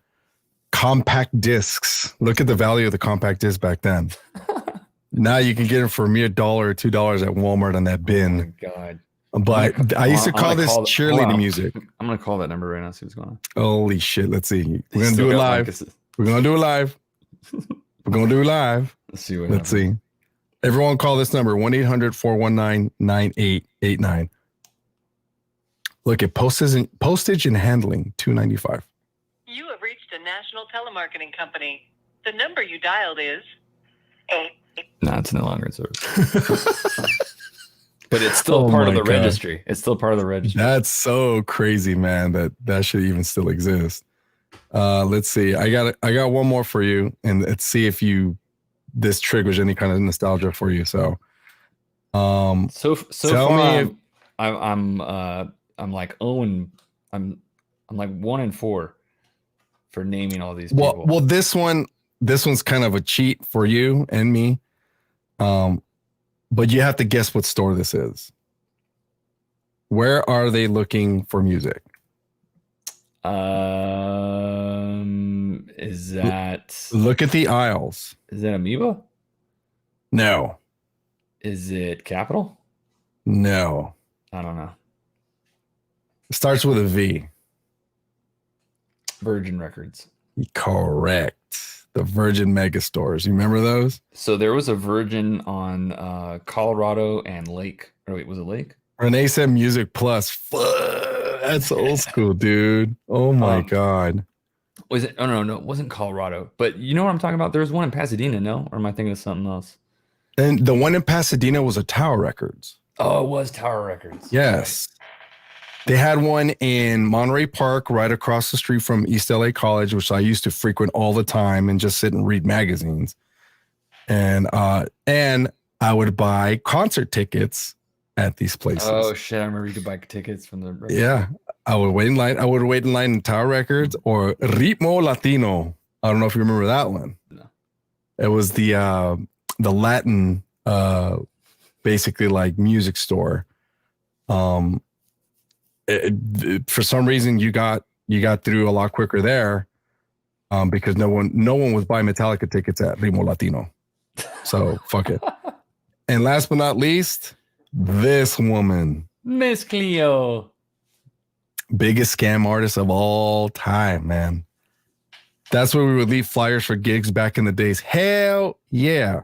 compact discs. Look at the value of the compact disc back then. Now you can get them for a mere $1 or $2 at Walmart on that bin. Oh my God. But I used to call this cheerleading music. I'm going to call that number right now. See what's going on. Holy shit. Let's see. We're going to do it live. We're going to do it live. We're going to do it live. Let's see. Let's see. Everyone call this number 1-800-419-9889. Look at postage and handling, $2.95. You have reached a national telemarketing company. The number you dialed is 8. No, it's no longer in service. But it's still part of the registry. It's still part of the registry. That's so crazy, man, that should even still exist. Let's see. I got one more for you, and let's see if this triggers any kind of nostalgia for you. So so tell far, me I'm like 0 and I'm like 1 and 4 for naming all these people. Well, this one's kind of a cheat for you and me. But you have to guess what store this is. Where are they looking for music? Is that... Look at the aisles. Is that Amoeba? No. Is it Capitol? No. I don't know. It starts with a V. Virgin Records. Correct. The Virgin Mega Stores. You remember those? So there was a Virgin on Colorado and Lake. Or wait, was it Lake? Renee said Music Plus. Fuck, that's old school, dude. Oh my God. Was it? Oh no, it wasn't Colorado. But you know what I'm talking about? There was one in Pasadena, no? Or am I thinking of something else? And the one in Pasadena was a Tower Records. Oh, it was Tower Records. Yes. Right. They had one in Monterey Park, right across the street from East LA College, which I used to frequent all the time and just sit and read magazines. And I would buy concert tickets at these places. Oh shit! I remember you could buy tickets from the. Yeah, I would wait in line. I would wait in line in Tower Records or Ritmo Latino. I don't know if you remember that one. No. It was the Latin, basically like music store. For some reason you got through a lot quicker there, because no one was buying Metallica tickets at Ritmo Latino. So fuck it. And last but not least, this woman, Miss Cleo, biggest scam artist of all time, man. That's where we would leave flyers for gigs back in the days. Hell yeah.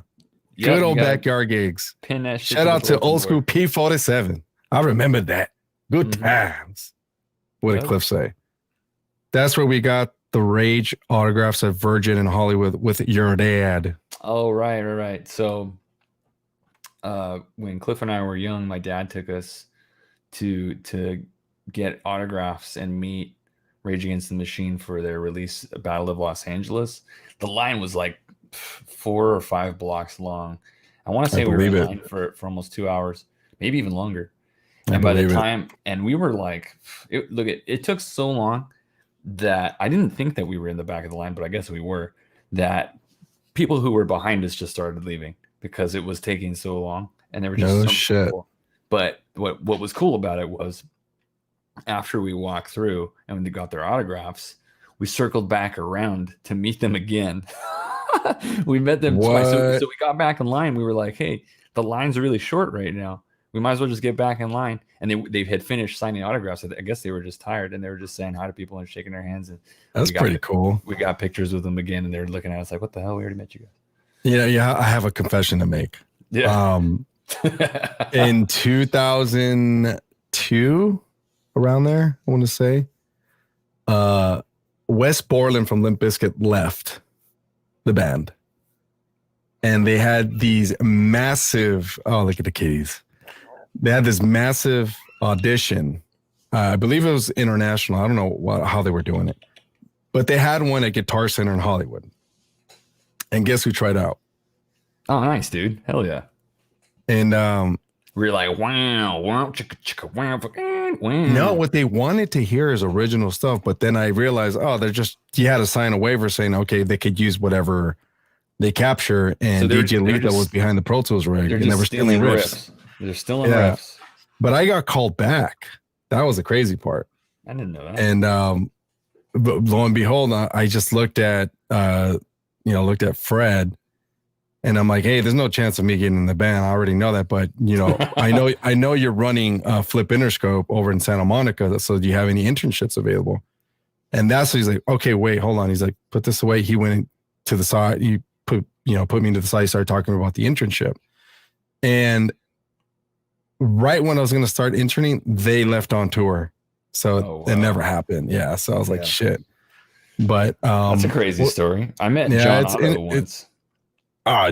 Yep, good old backyard gigs. Pin that shit. Shout out to old school P47. I remember that. Good times. What did Cliff say? That's where we got the Rage autographs at Virgin in Hollywood with your dad. Oh, right. So when Cliff and I were young, my dad took us to get autographs and meet Rage Against the Machine for their release, Battle of Los Angeles. The line was like 4 or 5 blocks long. I want to say we were in line for almost 2 hours, maybe even longer. And by the time, and we were like, it took so long that I didn't think that we were in the back of the line, but I guess we were, that people who were behind us just started leaving because it was taking so long. And there were just some shit. People. But what was cool about it was after we walked through and we got their autographs, we circled back around to meet them again. We met them twice. So we got back in line. We were like, hey, the line's really short right now. We might as well just get back in line. And they had finished signing autographs. I guess they were just tired and they were just saying hi to people and shaking their hands. And that's pretty cool. We got pictures with them again and they're looking at us like, what the hell? We already met you guys. Yeah. I have a confession to make. Yeah. In 2002, around there, I want to say, Wes Borland from Limp Bizkit left the band. And they had these massive, oh, look at the kitties. They had this massive audition. I believe it was international. I don't know how they were doing it. But they had one at Guitar Center in Hollywood. And guess who tried out? Oh, nice, dude. Hell yeah. And we're like, wow, chicka, chicka, wow. No, what they wanted to hear is original stuff. But then I realized, you had to sign a waiver saying, okay, they could use whatever they capture. And so DJ Lita was behind the Pro Tools rig. And they were stealing riffs. They're still in riffs. But I got called back. That was the crazy part. I didn't know that. And but lo and behold, I just looked at Fred, and I'm like, hey, there's no chance of me getting in the band. I already know that, but I know you're running Flip Interscope over in Santa Monica. So do you have any internships available? And that's what he's like, okay, wait, hold on. He's like, put this away. He went to the side. He put me to the side. He started talking about the internship, and right when I was going to start interning, they left on tour. So it never happened. Yeah. So I was like, shit. But that's a crazy story. I met John Otto once.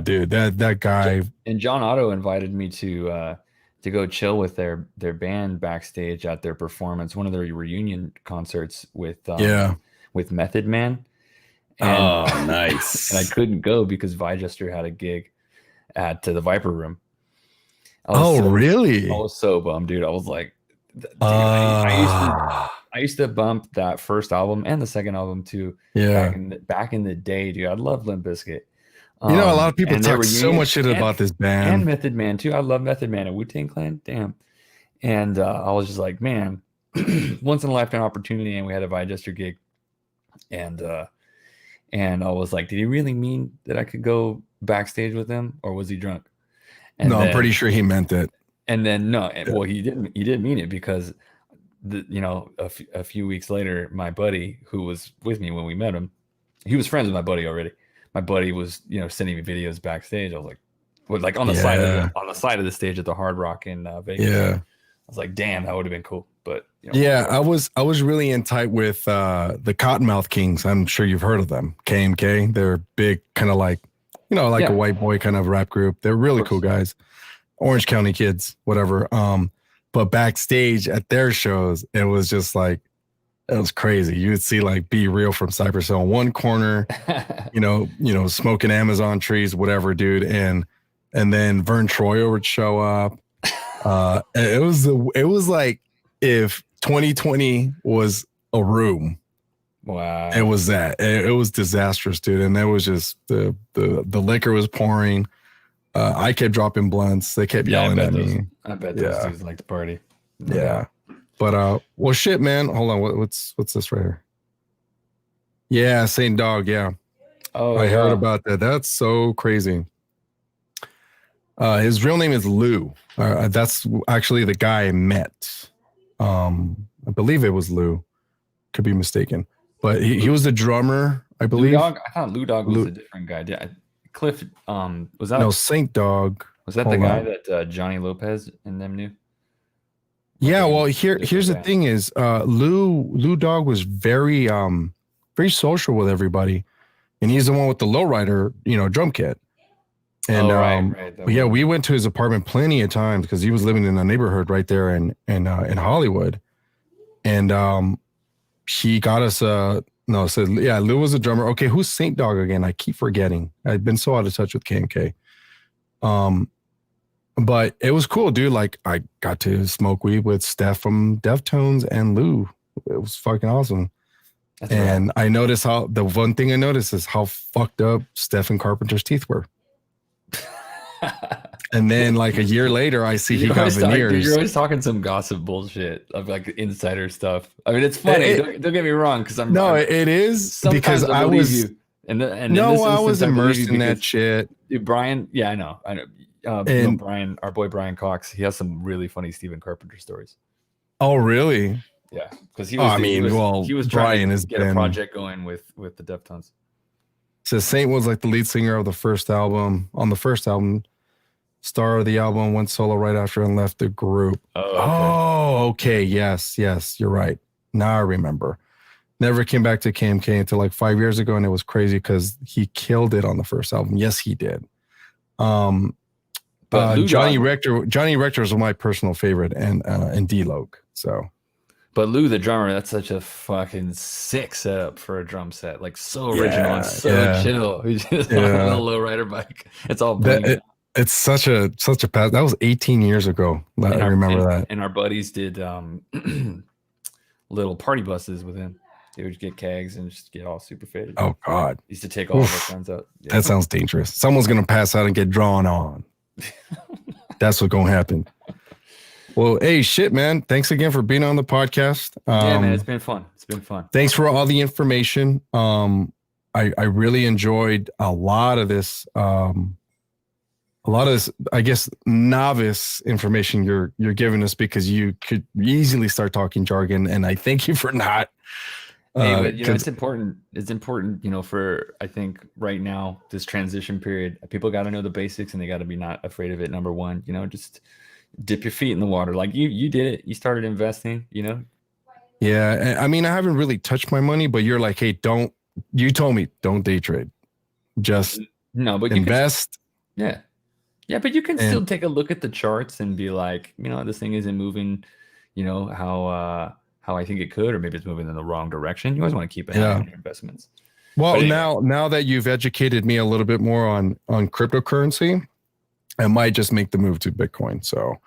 Dude, that guy. And John Otto invited me to go chill with their band backstage at their performance, one of their reunion concerts with Method Man. And, nice. And I couldn't go because Vigester had a gig at the Viper Room. Really? I was so bummed, dude. I was like, dude, I used to bump that first album and the second album too. Yeah. Back in the day, dude. I love Limp Bizkit. A lot of people talk so much shit about this band. And Method Man too. I love Method Man and Wu-Tang Clan. Damn. And I was just like, man, once in a lifetime opportunity. And we had a Vigester gig. And I was like, did he really mean that I could go backstage with him, or was he drunk? And I'm pretty sure he meant it. And then he didn't. He didn't mean it because a few weeks later, my buddy who was with me when we met him, he was friends with my buddy already. my buddy was, sending me videos backstage. I was like on the side of the stage at the Hard Rock in Vegas. Yeah. I was like, damn, that would have been cool. But I was really in tight with the Cottonmouth Kings. I'm sure you've heard of them. KMK. They're big, kind of like, a white boy kind of rap group. They're really cool guys. Orange County kids, whatever. But backstage at their shows, it was just like, it was crazy. You would see like Be Real from Cypress Hill in one corner, smoking Amazon trees, whatever, dude. And then Vern Troyer would show up. It was like if 2020 was a room. Wow. It was that. It was disastrous, dude. And it was just the liquor was pouring. I kept dropping blunts. They kept yelling at me. I bet those dudes like to party. Yeah. But well, shit, man. Hold on. What's this right here? Yeah, Saint Dog. Yeah. Oh, I heard about that. That's so crazy. His real name is Lou. That's actually the guy I met. I believe it was Lou. Could be mistaken, but he was the drummer, I believe. Lou Dog? I thought Lou Dog was a different guy. Yeah, Cliff. Was that Saint Dog? Was that the guy that Johnny Lopez and them knew? Yeah. Well, here's the thing: is Lou Dog was very very social with everybody, and he's the one with the lowrider, drum kit. And right. We went to his apartment plenty of times because he was living in a neighborhood right there in Hollywood, and he got us Lou was a drummer. Okay, who's Saint Dog again? I keep forgetting. I've been so out of touch with KMK. But it was cool, dude. Like I got to smoke weed with Steph from Deftones and Lou. It was fucking awesome. That's and right. I noticed the one thing I noticed is how fucked up Stephen Carpenter's teeth were. And then like a year later, I see he got veneers. You're always talking some gossip bullshit of like insider stuff. I mean, it's funny. Don't get me wrong, because it is because I was you. And I was immersed in that shit. Dude, Brian, yeah, I know. Brian, our boy Brian Cox, he has some really funny Stephen Carpenter stories. Oh, really? Yeah, because he was Brian trying to get a project going with the Deftones. So Saint was like the lead singer of the first album. On the first album, star of the album, went solo right after and left the group. Oh, okay. Yes, you're right. Now I remember. Never came back to KMK until like 5 years ago, and it was crazy because he killed it on the first album. Yes, he did. But Johnny Rector is my personal favorite, and D-Loc. So. But Lou, the drummer, that's such a fucking sick setup for a drum set. Like so original and so chill. He's just on a low rider bike. It's all it's such a path. That was 18 years ago. I remember that. And our buddies did little party buses with him. They would get kegs and just get all super faded. Oh God. Used to take all of our friends out. Yeah. That sounds dangerous. Someone's gonna pass out and get drawn on. That's what's gonna happen. Well, hey, shit, man. Thanks again for being on the podcast. Yeah, man, it's been fun. Thanks for all the information. I really enjoyed a lot of this, I guess, novice information you're giving us, because you could easily start talking jargon, and I thank you for not. Hey, but it's important. It's important, for, I think right now, this transition period, people got to know the basics, and they got to be not afraid of it. Number one, just dip your feet in the water. Like you did it. You started investing, Yeah. I mean, I haven't really touched my money, but you're like, hey, you told me don't day trade. Just but invest. Yeah. Yeah. But you can still take a look at the charts and be like, this thing isn't moving, how I think it could, or maybe it's moving in the wrong direction. You always want to keep an eye on your investments. Well, now that you've educated me a little bit more on cryptocurrency, I might just make the move to Bitcoin. So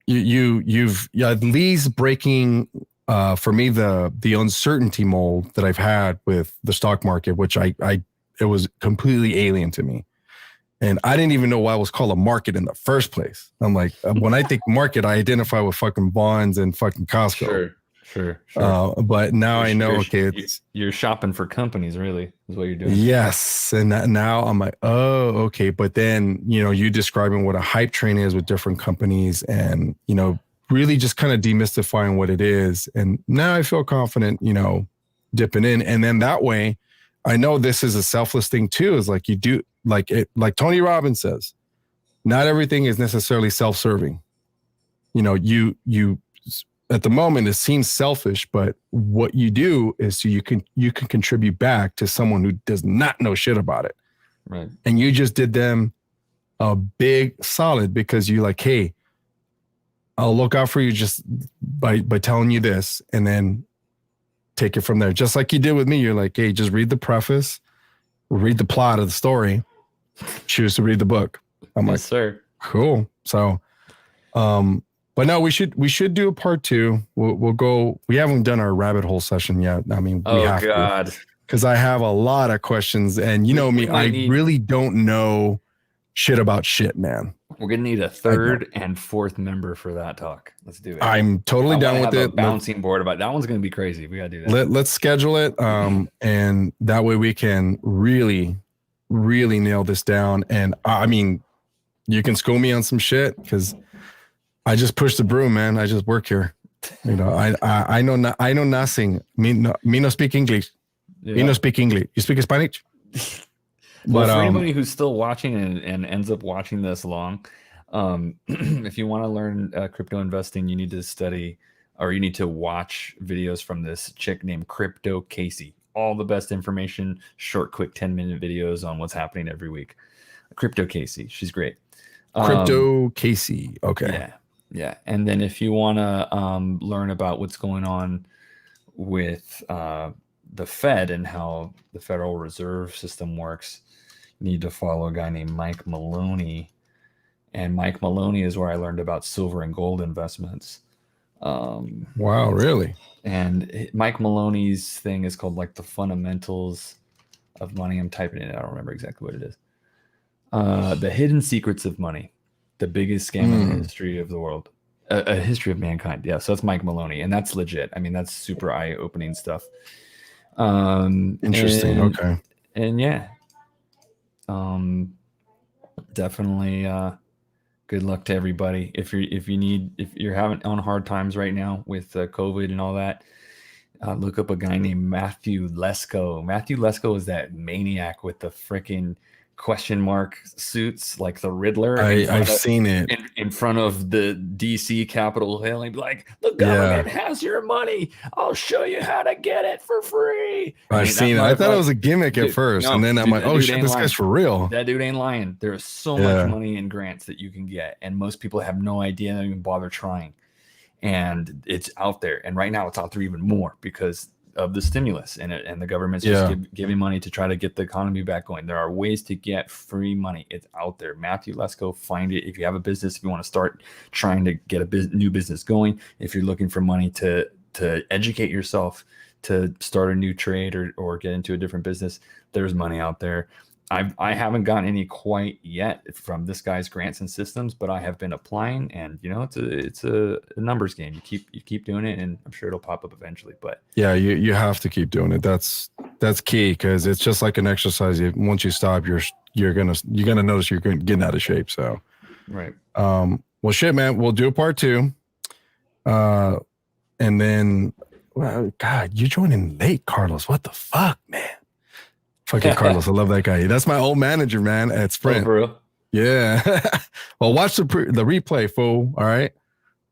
you've at least breaking for me the uncertainty mold that I've had with the stock market, which it was completely alien to me. And I didn't even know why it was called a market in the first place. I'm like, when I think market, I identify with fucking bonds and fucking Costco. Sure. But now I know, you're shopping for companies, really, is what you're doing. Yes. And now I'm like, oh, okay. But then, you describing what a hype train is with different companies, and, really just kind of demystifying what it is. And now I feel confident, dipping in. And then that way I know this is a selfless thing too, is like you do like Tony Robbins says, not everything is necessarily self-serving. You know, you at the moment it seems selfish, but what you do is so you can contribute back to someone who does not know shit about it. Right. And you just did them a big solid because you're like, hey, I'll look out for you just by telling you this, and then take it from there. Just like you did with me. You're like, hey, just read the preface, read the plot of the story, choose to read the book. I'm like, sir. Cool. So, but no, we should do a part 2. We'll go. We haven't done our rabbit hole session yet. I mean, we have to, because I have a lot of questions, and you know me, I really don't know shit about shit, man. We're gonna need a 3rd and 4th member for that talk. Let's do it. I'm totally down with it. Bouncing board about that one's gonna be crazy. We gotta do that. Let's schedule it, and that way we can really nail this down. And I mean, you can school me on some shit because I just push the broom, man. I just work here. You know, I know nothing. Me no speak English. Yeah. Me no speak English. You speak Spanish? Well, for anybody who's still watching and ends up watching this long, if you want to learn crypto investing, you need to study, or you need to watch videos from this chick named Crypto Casey. All the best information, short, quick 10-minute videos on what's happening every week. Crypto Casey, she's great. Crypto Casey, okay. Yeah. And then if you want to learn about what's going on with the Fed and how the Federal Reserve System works, you need to follow a guy named Mike Maloney. And Mike Maloney is where I learned about silver and gold investments. Wow, really? And Mike Maloney's thing is called like the fundamentals of money. I'm typing it. I don't remember exactly what it is. The hidden secrets of money, the biggest scam in the history of the world, a history of mankind. Yeah. So that's Mike Maloney, and that's legit. I mean, that's super eye-opening stuff. Interesting. Okay. And yeah, definitely, good luck to everybody. If you're having on hard times right now with COVID and all that, look up a guy named Matthew Lesko. Matthew Lesko is that maniac with the freaking question mark suits, like the Riddler. I've seen it in front of the DC Capitol Hill. He'd be like, the government has your money. I'll show you how to get it for free. I've seen it. I thought it was a gimmick at first. And then I'm like, oh shit, this guy's for real. That dude ain't lying. There is so much money in grants that you can get. And most people have no idea, they don't even bother trying. And it's out there. And right now it's out there even more because of the stimulus and the government's just giving money to try to get the economy back going. There are ways to get free money. It's out there. Matthew, let's go find it. If you have a business, if you want to start trying to get a new business going, if you're looking for money to educate yourself, to start a new trade or get into a different business, there's money out there. I haven't gotten any quite yet from this guy's grants and systems, but I have been applying, and you know, it's a numbers game. You keep doing it, and I'm sure it'll pop up eventually. But yeah, you have to keep doing it. That's key, because it's just like an exercise. Once you stop, you're gonna notice you're getting out of shape. So right. Well, shit, man. We'll do a part 2, and then, well, God, you're joining late, Carlos. What the fuck, man? Fucking Carlos, I love that guy. That's my old manager, man, at Sprint. Oh, for real? Yeah. Well, watch the replay, fool. All right.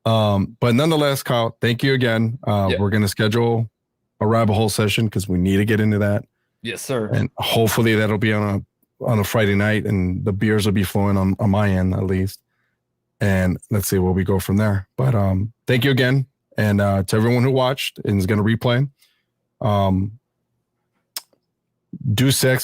But nonetheless, Kyle, thank you again. We're gonna schedule a rabbit hole session because we need to get into that. Yes, sir. And hopefully that'll be on a Friday night, and the beers will be flowing on my end at least. And let's see where we go from there. But thank you again, and to everyone who watched and is gonna replay. Do sex with